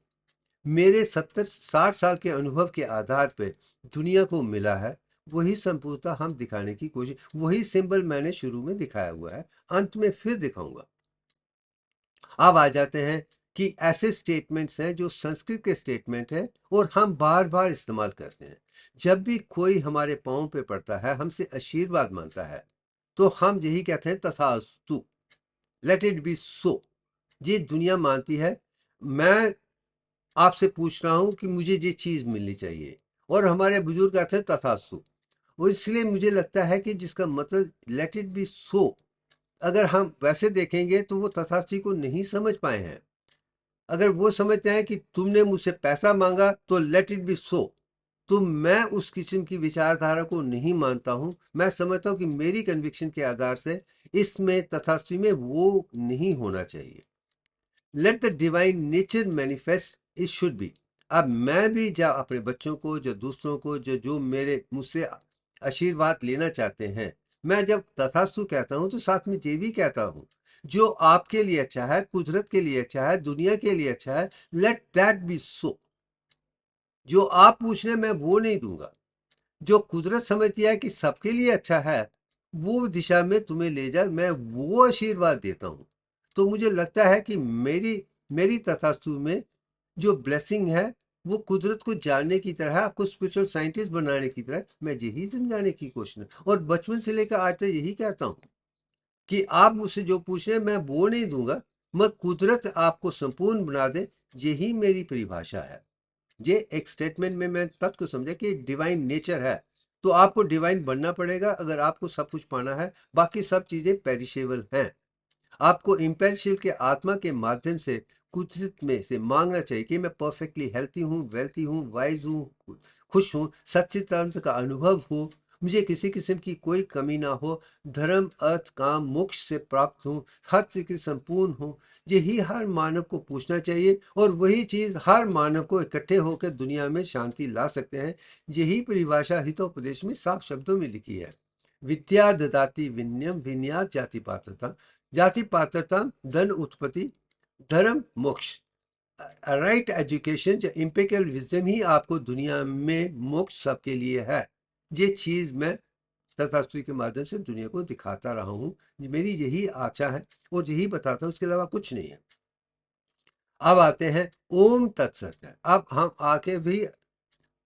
मेरे 70-60 साल के अनुभव के आधार पे दुनिया को मिला है। वही संपूर्णता हम दिखाने की कोशिश, वही सिंबल मैंने शुरू में दिखाया हुआ है, अंत में फिर दिखाऊंगा। अब आ जाते हैं कि ऐसे स्टेटमेंट्स हैं जो संस्कृत के स्टेटमेंट हैं और हम बार बार इस्तेमाल करते हैं। जब भी कोई हमारे पाँव पे पड़ता है, हमसे आशीर्वाद मांगता है, तो हम यही कहते हैं तथास्तु, लेट इट बी सो। ये दुनिया मानती है। मैं आपसे पूछ रहा हूं कि मुझे ये चीज मिलनी चाहिए, और हमारे बुजुर्ग कहते हैं तथास्तु। वो इसलिए मुझे लगता है कि जिसका मतलब लेट इट बी सो, अगर हम वैसे देखेंगे तो वो तथास्तु को नहीं समझ पाए हैं। अगर वो समझते हैं कि तुमने मुझसे पैसा मांगा तो लेट इट बी सो, तो मैं उस किस्म की विचारधारा को नहीं मानता हूं। मैं समझता हूं कि मेरी कन्विक्शन के आधार से इसमें तथास्तु में वो नहीं होना चाहिए। Let the divine nature manifest it should be. अब मैं भी जो अपने बच्चों को, जो दूसरों को, जो जो मेरे मुझसे आशीर्वाद लेना चाहते हैं, मैं जब तथास्तु कहता हूं तो साथ में ये भी कहता हूं, जो आपके लिए अच्छा है, कुदरत के लिए अच्छा है, दुनिया के लिए अच्छा है, लेट दैट बी सो। जो आप पूछ रहे हैं मैं वो नहीं दूंगा, जो कुदरत समझती है कि सबके लिए अच्छा है, वो दिशा में तुम्हें ले जाए, मैं वो आशीर्वाद देता हूं। तो मुझे लगता है कि मेरी मेरी तथास्तु में जो ब्लेसिंग है, वो कुदरत को जानने की तरह, आपको स्पिरिचुअल साइंटिस्ट बनाने की तरह मैं यही समझाने की कोशिश, और बचपन से लेकर आज तक यही कहता हूं कि आप मुझसे जो पूछ रहे हैं मैं वो नहीं दूंगा, मगर कुदरत आपको संपूर्ण बना दे, यही मेरी परिभाषा है। ये एक स्टेटमेंट में मैं तत्व को समझा कि डिवाइन नेचर है, तो आपको डिवाइन बनना पड़ेगा अगर आपको सब कुछ पाना है। बाकी सब चीजें पेरिशेबल हैं। आपको इम्पेरिशल के आत्मा के माध्यम से कुदरत में से मांगना चाहिए कि मैं परफेक्टली हेल्थी हूँ, वेल्थी हूँ, वाइज हूँ, खुश हूँ, सच्चिदानंद का अनुभव हो, मुझे किसी किस्म की कोई कमी ना हो, धर्म अर्थ काम मोक्ष से प्राप्त हूँ, हर चीज संपूर्ण हूँ। यही हर मानव को पूछना चाहिए, और वही चीज हर मानव को इकट्ठे होकर दुनिया में शांति ला सकते हैं। यही परिभाषा हितोपदेश में साफ शब्दों में लिखी है। विद्या ददाति विनयम विन्यास जाति पात्रता। जाति पात्रता, धन उत्पत्ति, धर्म मोक्ष। राइट एजुकेशन या इम्पेरिकल विजडम ही आपको दुनिया में मोक्ष सबके लिए है। ये चीज मैं तथास्तु के माध्यम से दुनिया को दिखाता रहा हूं, मेरी यही आशा है और यही बताता हूं, उसके अलावा कुछ नहीं है। अब आते हैं ओम तत्सत है। अब हम आके भी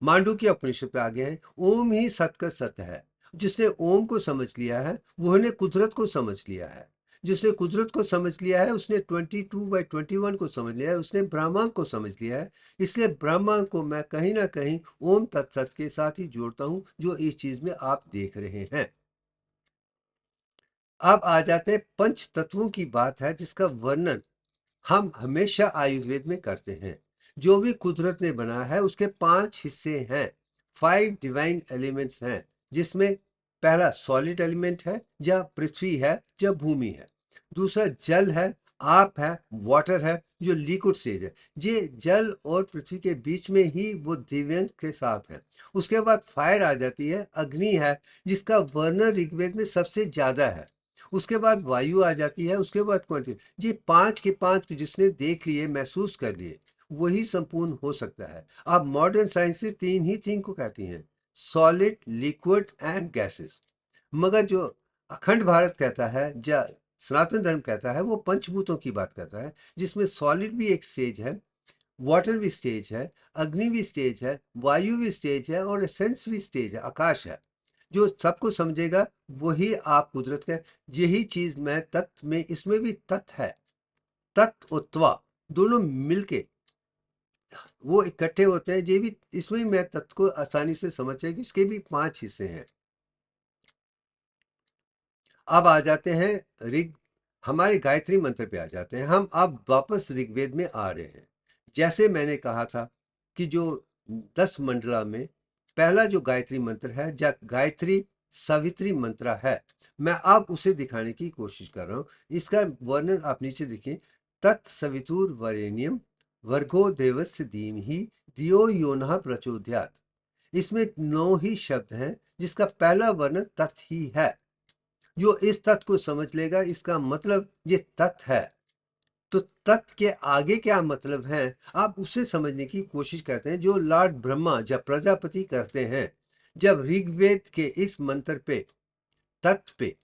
मांडू की उपनिषद पे आ गए हैं। ओम ही सत का सत्य है। जिसने ओम को समझ लिया है वह कुदरत को समझ लिया है। जिसने कुदरत को समझ लिया है उसने 22/21 को समझ लिया है, उसने ब्रह्मांड को समझ लिया है। इसलिए ब्रह्मांड को मैं कहीं ना कहीं ओम तत्सत के साथ ही जोड़ता हूं, जो इस चीज में आप देख रहे हैं। अब आ जाते हैं पंच तत्वों की बात है, जिसका वर्णन हम हमेशा आयुर्वेद में करते हैं। जो भी कुदरत ने बनाया है उसके 5 हिस्से हैं, 5 डिवाइन एलिमेंट्स हैं, जिसमें पहला सॉलिड एलिमेंट है, या पृथ्वी है, या भूमि है। दूसरा जल है, आप है, वाटर है, जो लिक्विड स्टेज है। ये जल और पृथ्वी के बीच में ही वो दिव्यांग के साथ है। उसके बाद फायर आ जाती है, अग्नि है, जिसका वर्णन ऋग्वेद में सबसे ज्यादा है। उसके बाद वायु आ जाती है, उसके बाद क्वांटिटी। ये 5 के 5 जिसने देख लिए, महसूस कर लिए, वही संपूर्ण हो सकता है। अब मॉडर्न साइंस से 3 ही थिंग को कहती हैं, सॉलिड, लिक्विड एंड गैसेस। मगर जो अखंड भारत कहता है, या सनातन धर्म कहता है, वो पंचभूतों की बात करता है, जिसमें सॉलिड भी एक स्टेज है, वाटर भी स्टेज है, अग्नि भी स्टेज है, वायु भी स्टेज है, और एसेंस भी स्टेज है, आकाश है। जो सबको समझेगा वही आप कुदरत का। यही चीज मैं तत्व में, इसमें भी तत्व है, तत्व और त्वा दोनों मिलके वो इकट्ठे होते हैं। ये भी, इसमें मैं तत्व को आसानी से समझ जाएगी, इसके भी 5 हिस्से हैं। अब आ जाते हैं ऋग, हमारे गायत्री मंत्र पे आ जाते हैं हम। अब वापस ऋग्वेद में आ रहे हैं। जैसे मैंने कहा था कि जो 10 मंडला में पहला जो गायत्री मंत्र है, या गायत्री सावित्री मंत्र है, मैं अब उसे दिखाने की कोशिश कर रहा हूं। इसका वर्णन आप नीचे देखिए, तत्सवितुर वरेण्यम वर्गो देवस्य धीमहि धियो यो नः प्रचोदयात्। इसमें 9 ही शब्द हैं, जिसका पहला वर्णन तत् ही है। जो इस तत्व को समझ लेगा, इसका मतलब ये तत्व है। तो तत्व के आगे क्या मतलब है, आप उसे समझने की कोशिश करते हैं, जो लॉर्ड ब्रह्मा जब प्रजापति करते हैं। जब ऋग्वेद के इस मंत्र पे, तत्व पे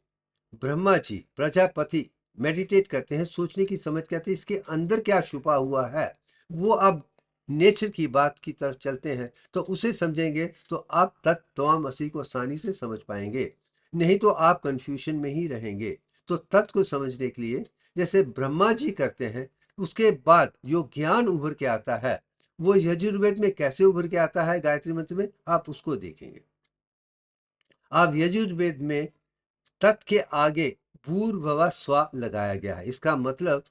ब्रह्मा जी प्रजापति मेडिटेट करते हैं, सोचने की समझ करते हैं, इसके अंदर क्या छुपा हुआ है, वो अब नेचर की बात की तरफ चलते हैं, तो उसे समझेंगे तो आप तत्त्वमसि को आसानी से समझ पाएंगे। नहीं तो आप कंफ्यूजन में ही रहेंगे। तो तत्व को समझने के लिए जैसे ब्रह्मा जी करते हैं, उसके बाद जो ज्ञान उभर के आता है, वो यजुर्वेद में कैसे उभर के आता है गायत्री मंत्र में, आप उसको देखेंगे। आप यजुर्वेद में तत् के आगे भूर्भुवः स्वः लगाया गया है। इसका मतलब,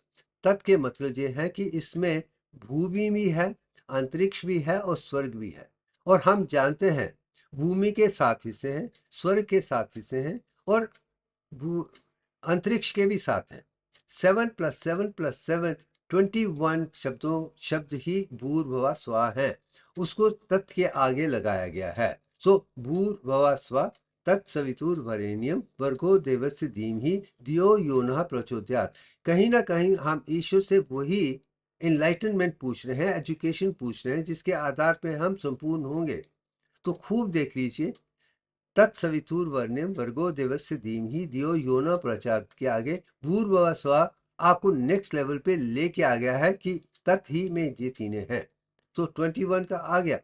तत् के मतलब ये है कि इसमें भूमि भी है, अंतरिक्ष भी है, और स्वर्ग भी है। और हम जानते हैं भूमि के 7 हिस्से हैं, स्वर्ग के 7 हिस्से हैं, और अंतरिक्ष के भी 7 हैं। 7 + 7 + 7 शब्द ही भूर्भुवः स्वः है, उसको तत् के आगे लगाया गया है। सो भूर्भुवः स्वः तत्सवितुर्वरेण्यम भर्गो देवस्य धीमहि धियो यो नः प्रचोदयात्। कहीं ना कहीं हम ईश्वर से वही एनलाइटनमेंट पूछ रहे हैं, एजुकेशन पूछ रहे हैं, जिसके आधार पे हम संपूर्ण होंगे। तो खूब देख लीजिए, तत्सवितुर्वरेण्यम भर्गो देवस्य धीमहि धियो यो नः प्रचोदयात् के आगे भूर्भुवः स्वः आपको नेक्स्ट लेवल पे लेके आ गया है कि तत् ही में ये तीनों हैं। तो 21 का आ गया।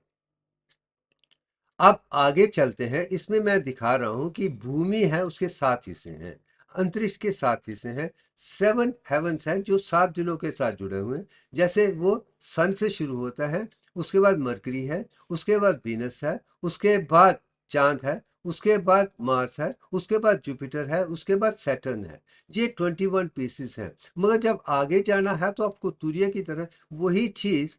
अब आगे चलते हैं। इसमें मैं दिखा रहा हूं कि भूमि है, उसके 7 हिस्से हैं, अंतरिक्ष के 7 हिस्से हैं, 7 हेवंस हैं जो 7 दिनों के साथ जुड़े हुए हैं। जैसे वो सन से शुरू होता है, उसके बाद मरकरी है, उसके बाद वीनस है, उसके बाद चांद है, उसके बाद मार्स है, उसके बाद जुपिटर है, उसके बाद सैटर्न है। ये 21 पीसेस हैं। मगर जब आगे जाना है तो आपको तुरिया की तरह वही चीज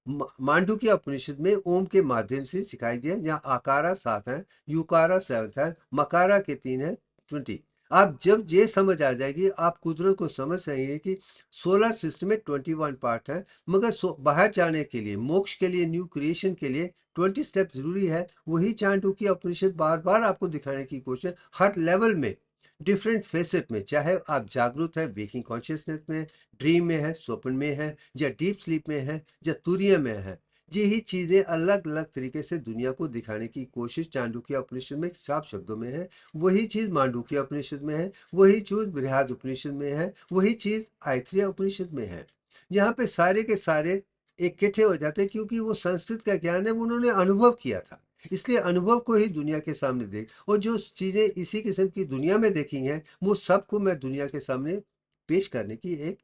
मांडुक्य उपनिषद में ओम के माध्यम से सिखाई दिया, जहाँ आकारा 7 है, युकारा 7 है, मकारा के 3 है, 20। आप जब ये समझ आ जाएगी, आप कुदरत को समझ सकेंगे कि सोलर सिस्टम में 21 पार्ट है, मगर बाहर जाने के लिए, मोक्ष के लिए, न्यू क्रिएशन के लिए 20 स्टेप जरूरी है। वही चाणक्य उपनिषद बार बार आपको दिखाने की कोशिश, हर लेवल में, डिफरेंट फेसेट में, चाहे आप जागरूक है वेकिंग कॉन्शियसनेस में, ड्रीम में है, स्वप्न में है, या डीप स्लीप में है, या तुरीय में है, यही चीजें अलग अलग तरीके से दुनिया को दिखाने की कोशिश चाणक्य उपनिषद में साफ शब्दों में है। वही चीज मांडुक्य उपनिषद में है, वही चीज बृहद उपनिषद में है, वही चीज आयत्रिया उपनिषद में है। यहाँ पे सारे के सारे इकट्ठे हो जाते हैं, क्योंकि वो संस्कृत का ज्ञान है, वो उन्होंने अनुभव किया था, इसलिए अनुभव को ही दुनिया के सामने देख, और जो चीजें इसी किस्म की दुनिया में देखी हैं, वो सबको मैं दुनिया के सामने पेश करने की एक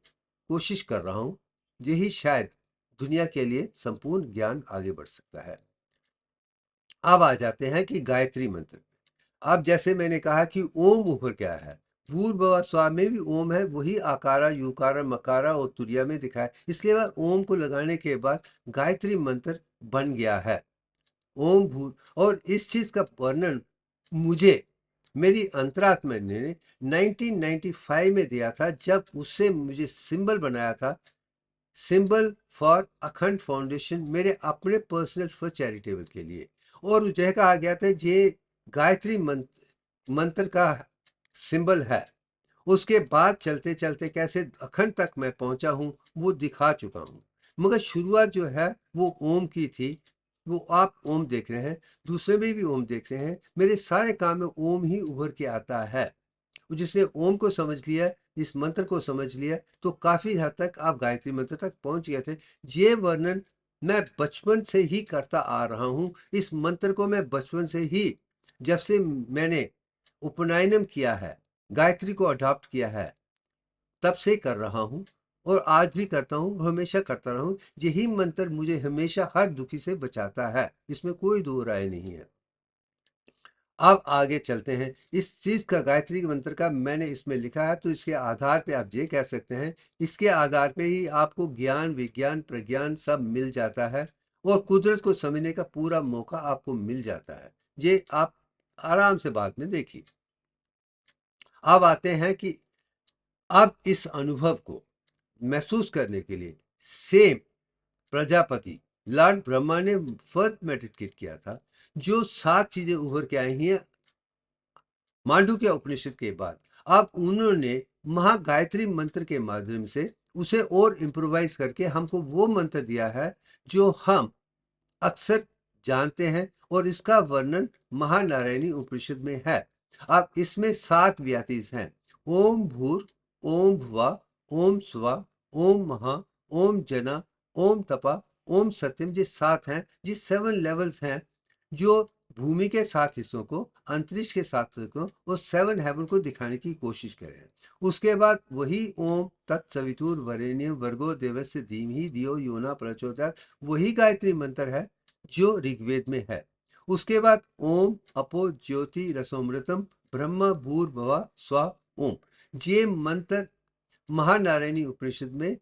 कोशिश कर रहा हूं। यही शायद दुनिया के लिए संपूर्ण ज्ञान आगे बढ़ सकता है। अब आ जाते हैं कि गायत्री मंत्र। अब जैसे मैंने कहा कि ओम ऊपर क्या है, भूर्भुवः स्वः में भी ओम है, वही आकारा, युकारा, मकारा और तुरिया में दिखा है। इसलिए वह ओम को लगाने के बाद गायत्री मंत्र बन गया है। ओम भूर, और इस चीज का वर्णन मुझे मेरी अंतरात्मा ने 1995 में दिया था, जब उससे मुझे सिंबल बनाया था, सिंबल फॉर अखंड फाउंडेशन, मेरे अपने पर्सनल फॉर चैरिटेबल के लिए। और मुझे कहा गया था ये गायत्री मंत्र का सिंबल है। उसके बाद चलते चलते कैसे अखंड तक मैं पहुंचा हूं, वो दिखा चुका हूं। मगर शुरुआत जो है वो ओम की थी। वो आप ओम देख रहे हैं, दूसरे में भी ओम देख रहे हैं, मेरे सारे काम में ओम ही उभर के आता है। जिसने ओम को समझ लिया, इस मंत्र को समझ लिया, तो काफी हद तक आप गायत्री मंत्र तक पहुंच गए थे। ये वर्णन मैं बचपन से ही करता आ रहा हूं। इस मंत्र को मैं बचपन से ही, जब से मैंने उपनयनम किया है, गायत्री को अडॉप्ट किया है, तब से कर रहा हूं, और आज भी करता हूं, हमेशा करता रहा हूं। यही मंत्र मुझे हमेशा हर दुखी से बचाता है, इसमें कोई दो राय नहीं है। अब आगे चलते हैं। इस चीज का गायत्री मंत्र का मैंने इसमें लिखा है, तो इसके आधार पे आप ये कह सकते हैं, इसके आधार पे ही आपको ज्ञान, विज्ञान, प्रज्ञान सब मिल जाता है, और कुदरत को समझने का पूरा मौका आपको मिल जाता है। ये आप आराम से बाद में देखिए। अब आते हैं कि अब इस अनुभव को महसूस करने के लिए सेम प्रजापति लॉर्ड ब्रह्मा ने फर्स्ट मेडिटेट किया था। जो 7 चीजें उभर के आई हैं मांडुक्य उपनिषद के बाद, अब उन्होंने महागायत्री मंत्र के माध्यम से उसे और इम्प्रोवाइज करके हमको वो मंत्र दिया है जो हम अक्सर जानते हैं, और इसका वर्णन महानारायणी उपनिषद में है। अब इसमें 7 व्यातिस हैं। ओम भूर, ओम भुवा, ओम स्वा, ओम महा, ओम जना, ओम तपा, ओम सत्यम। ये 7 हैं, ये 7 लेवल्स हैं, जो भूमि के 7 हिस्सों को, अंतरिक्ष के 7 हिस्सों को और 7 हेवन को दिखाने की कोशिश करें। उसके बाद वही ओम तत्सवितुर वरेण्यम भर्गो देवस्य धीमहि धियो यो नः प्रचोदयात्, वही गायत्री मंत्र है जो ऋग्वेद में है। उसके बाद ओम अपो ज्योति रसोमृतम ब्रह्म भूर्भुवः स्वः ओम। ये मंत्र महानारायणी उपनिषद में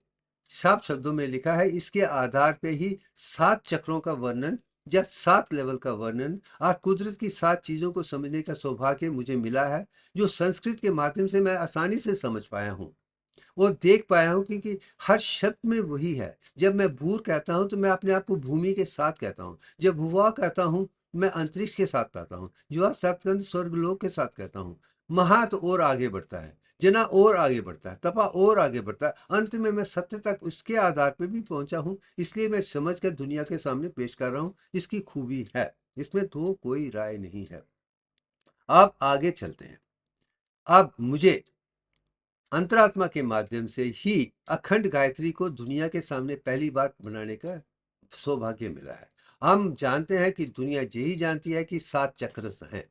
साफ शब्दों में लिखा है। इसके आधार पे ही 7 चक्रों का वर्णन, या 7 लेवल का वर्णन, और कुदरत की 7 चीजों को समझने का सौभाग्य मुझे मिला है, जो संस्कृत के माध्यम से मैं आसानी से समझ पाया हूं। और देख पाया हूँ कि हर शब्द में वही है। जब मैं भूर कहता हूँ तो मैं अपने आप को भूमि के साथ कहता हूँ। जब भुवा कहता हूँ मैं अंतरिक्ष के साथ कहता हूँ। जुआ सतकंद स्वर्गलोक के साथ कहता हूँ। महा तो और आगे बढ़ता है, जना और आगे बढ़ता है, तपा और आगे बढ़ता है। अंत में मैं सत्य तक उसके आधार पे भी पहुंचा हूँ, इसलिए मैं समझ कर दुनिया के सामने पेश कर रहा हूँ। इसकी खूबी है, इसमें तो कोई राय नहीं है। अब आगे चलते हैं। अब मुझे अंतरात्मा के माध्यम से ही अखंड गायत्री को दुनिया के सामने पहली बार बनाने का सौभाग्य मिला है। हम जानते हैं कि दुनिया यही जानती है कि 7 चक्र हैं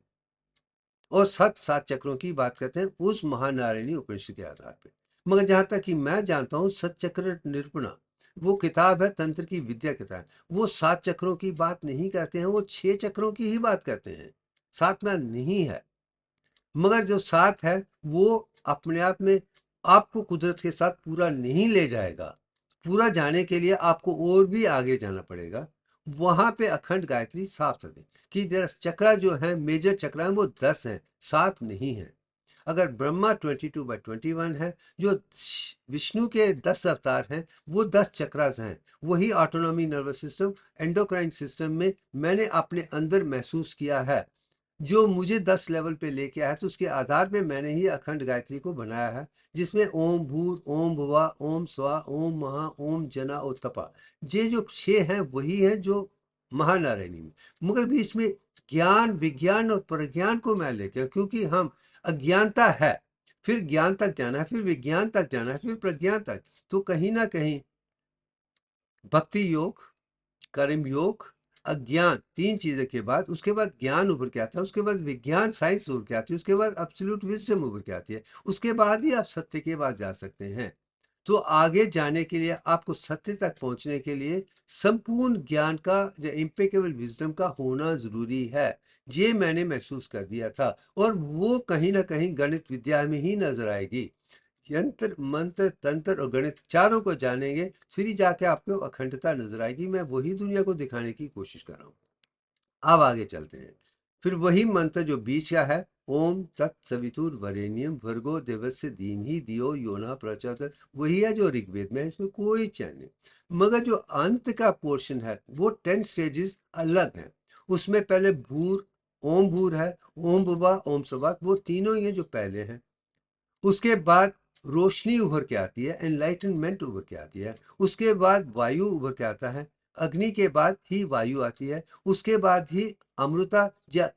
और 7 चक्रों की बात करते हैं उस महानारायणी उपनिषद के आधार पे। मगर जहां तक कि मैं जानता हूं, सतचक्र निरूपणा वो किताब है, तंत्र की विद्या किताब है। वो 7 चक्रों की बात नहीं करते हैं, वो 6 चक्रों की ही बात करते हैं। 7 में नहीं है। मगर जो 7 है वो अपने आप में आपको कुदरत के साथ पूरा नहीं ले जाएगा। पूरा जाने के लिए आपको और भी आगे जाना पड़ेगा। वहां पे अखंड गायत्री साफ कर दे कि जरा चक्रा जो है, मेजर चक्रा है, वो 10 है, 7 नहीं है। अगर ब्रह्मा 22/21 है, जो विष्णु के 10 अवतार हैं, वो 10 चक्रास हैं। वही autonomy nervous system, endocrine system में मैंने अपने अंदर महसूस किया है, जो मुझे 10 लेवल पे लेके आया। तो उसके आधार पे मैंने ही अखंड गायत्री को बनाया है, जिसमें ओम भूर, ओम भुवा, ओम स्वा, ओम महा, ओम जना और तपा, ये जो 6 हैं वही हैं जो महानारायणी में। मगर बीच में ज्ञान, विज्ञान और प्रज्ञान को मैं लेके, क्योंकि हम अज्ञानता है, फिर ज्ञान तक जाना है, फिर विज्ञान तक जाना है, फिर प्रज्ञान तक। तो कहीं ना कहीं भक्ति योग, कर्म योग, अज्ञान, 3 चीज़ों के बाद उसके बाद ज्ञान उभर के आता है, उसके बाद विज्ञान साइंस उभर के आती है, उसके बाद एब्सोल्यूट विजडम उभर के आती है। उसके बाद ही आप सत्य के पास जा सकते हैं। तो आगे जाने के लिए आपको सत्य तक पहुंचने के लिए संपूर्ण ज्ञान का, जो इम्पेकेबल विजडम का होना ज़रूरी है। ये मैंने महसूस कर दिया था, और वो कहीं न कहीं गणित विद्या में ही नज़र आएगी। यंत्र, मंत्र, तंत्र और गणित चारों को जानेंगे, फिर ही जाके आपको अखंडता नजर आएगी। मैं वही दुनिया को दिखाने की कोशिश कर रहा हूँ। अब आगे चलते हैं। फिर वही मंत्र जो बीच का है, ओम तत्सवितुर वरेण्यम भर्गो देवस्य धीमहि धियो यो न प्रचोदयात्, वही है जो ऋग्वेद में है, इसमें कोई चैन नहीं। मगर जो अंत का पोर्शन है वो 10 स्टेजेस अलग हैं। उसमें पहले भूर, ओम भूर है, ओम बुबा, ओम सवात, वो तीनों ही हैं जो पहले हैं। उसके बाद रोशनी उभर के आती है, एनलाइटनमेंट उभर के आती है। उसके बाद वायु उभर के आता है, अग्नि के बाद ही वायु आती है। उसके बाद ही अमृता या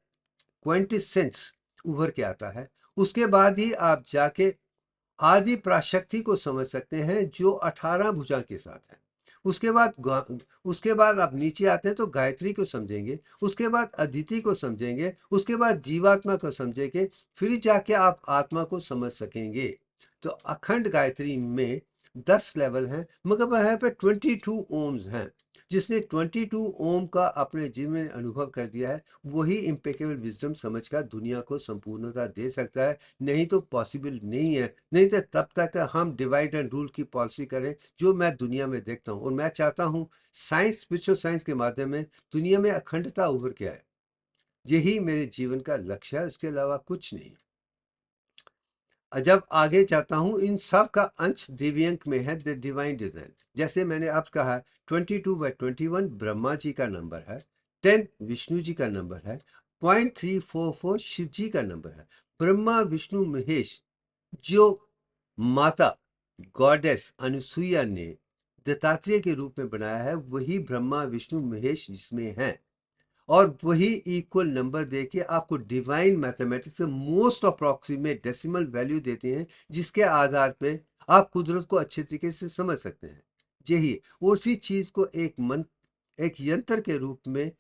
क्विंटेसेंस उभर के आता है। उसके बाद ही आप जाके आदि पराशक्ति को समझ सकते हैं, जो 18 भुजा के साथ है। उसके बाद आप नीचे आते हैं तो गायत्री को समझेंगे, उसके बाद अदिति को समझेंगे, उसके बाद जीवात्मा को समझेंगे, फिर जाके आप आत्मा को समझ सकेंगे। तो अखंड गायत्री में 10 लेवल हैं, मगर वहाँ पे 22 ओम्स हैं। जिसने 22 ओम का अपने जीवन में अनुभव कर दिया है, वही इम्पेकेबल विजडम समझकर दुनिया को संपूर्णता दे सकता है। नहीं तो पॉसिबल नहीं है। नहीं तो तब तक हम डिवाइड एंड रूल की पॉलिसी करें, जो मैं दुनिया में देखता हूँ। और मैं चाहता हूँ साइंस, स्पिरिचुअल साइंस के माध्यम में दुनिया में अखंडता उभर के आए। यही मेरे जीवन का लक्ष्य है, इसके अलावा कुछ नहीं। जब आगे जाता हूं, इन सब का अंश दिव्यांक में है, द डिवाइन डिजाइन। जैसे मैंने अब कहा, 22/21 ब्रह्मा जी का नंबर है, 10 विष्णु जी का नंबर है, 0.344 शिव जी का नंबर है। ब्रह्मा विष्णु महेश जो माता गॉडेस अनुसुईया ने दत्तात्रेय के रूप में बनाया है, वही ब्रह्मा विष्णु महेश जिसमें है। और वही इक्वल नंबर देके आपको डिवाइन मैथमेटिक्स के मोस्ट अप्रोक्सीमेट डेसिमल वैल्यू देते हैं, जिसके आधार पे आप कुदरत को अच्छे तरीके से समझ सकते हैं। यही उसी चीज को एक यंत्र के रूप में,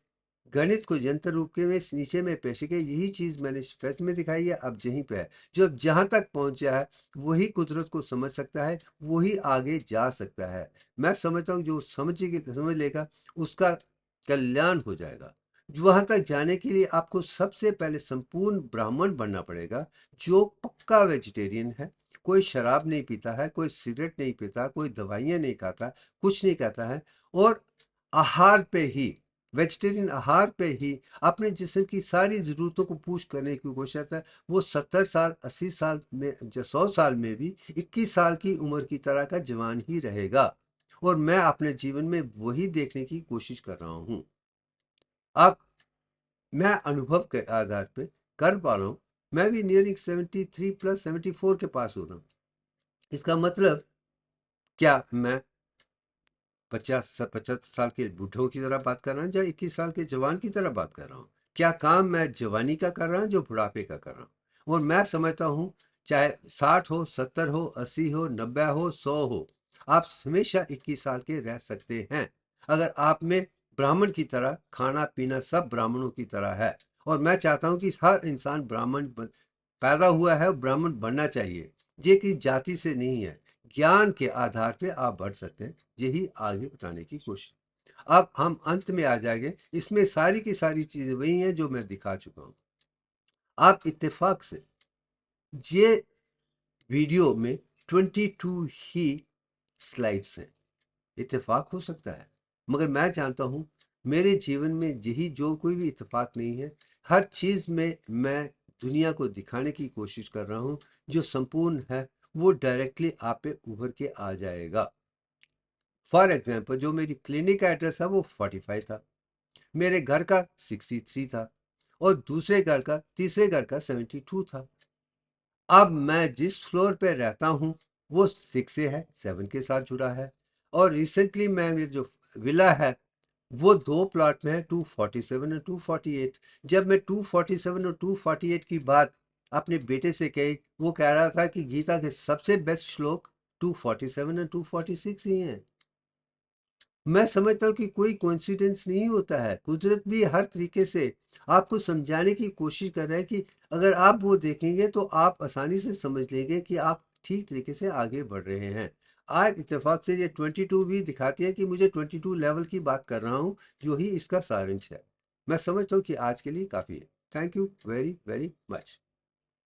गणित को यंत्र रूप के में नीचे में पेश किया। यही चीज मैंने फैस में दिखाई है, अब यहीं पे है। जो अब जहां तक पहुंचा है वही कुदरत को समझ सकता है, वही आगे जा सकता है। मैं समझता हूँ जो समझ लेगा उसका कल्याण हो जाएगा। वहां तक जाने के लिए आपको सबसे पहले संपूर्ण ब्राह्मण बनना पड़ेगा, जो पक्का वेजिटेरियन है, कोई शराब नहीं पीता है, कोई सिगरेट नहीं पीता, कोई दवाइयां नहीं खाता, कुछ नहीं खाता है, और आहार पे ही वेजिटेरियन आहार पे ही अपने जिस्म की सारी ज़रूरतों को पूर्ण करने की कोशिश करता है, वो 70 साल, 80 साल में, 100 साल में भी 21 साल की उम्र की तरह का जवान ही रहेगा। और मैं अपने जीवन में वही देखने की कोशिश कर रहा हूँ। अब मैं अनुभव के आधार पे कर पा रहा हूँ, मैं भी नियरिंग 73 प्लस 74 के पास हो रहा हूँ। इसका मतलब क्या मैं 50 साल के बूढ़ों की तरह बात कर रहा हूँ या 21 साल के जवान की तरह बात कर रहा हूँ? क्या काम मैं जवानी का कर रहा हूँ जो बुढ़ापे का कर रहा हूँ? और मैं समझता हूँ चाहे 60 हो, 70 हो, 80 हो, 90 हो, 100 हो, आप हमेशा 21 साल के रह सकते हैं अगर आप में ब्राह्मण की तरह खाना पीना सब ब्राह्मणों की तरह है। और मैं चाहता हूँ कि हर इंसान पैदा हुआ है और ब्राह्मण बनना चाहिए। ये कि जाति से नहीं है, ज्ञान के आधार पे आप बढ़ सकते हैं। यही आगे बताने की कोशिश। अब हम अंत में आ जाएंगे, इसमें सारी की सारी चीजें वही हैं जो मैं दिखा चुका हूं। आप इत्तेफाक से ये वीडियो में 22 ही स्लाइड्स हैं, इत्तेफाक हो सकता है, मगर मैं जानता हूं मेरे जीवन में यही जो कोई भी इत्तेफाक नहीं है। हर चीज में मैं दुनिया को दिखाने की कोशिश कर रहा हूं जो संपूर्ण है, वो डायरेक्टली आप पे उभर के आ जाएगा। फॉर एग्जाम्पल जो मेरी क्लिनिक का एड्रेस था वो 45 था, मेरे घर का 63 था, और दूसरे घर का, तीसरे घर का 72 था। अब मैं जिस फ्लोर पे रहता हूँ वो 6 से है, 7 के साथ जुड़ा है। और रिसेंटली मैं मेरी जो विला है वो दो प्लॉट में है, 247 और 248। जब मैं 247 और 248 की बात अपने बेटे से कही, वो कह रहा था कि गीता के सबसे बेस्ट श्लोक 247 और 246 ही हैं। मैं समझता हूँ कि कोई कोइंसिडेंस नहीं होता है, कुदरत भी हर तरीके से आपको समझाने की कोशिश कर रहा है कि अगर आप वो देखेंगे तो आप आसानी से समझ लेंगे कि आप ठीक तरीके से आगे बढ़ रहे हैं। आज इत्तेफाक से ये 22 भी दिखाती है कि मुझे 22 लेवल की बात कर रहा हूँ, जो ही इसका सारांश है। मैं समझता हूँ कि आज के लिए काफ़ी है। Thank you very very much.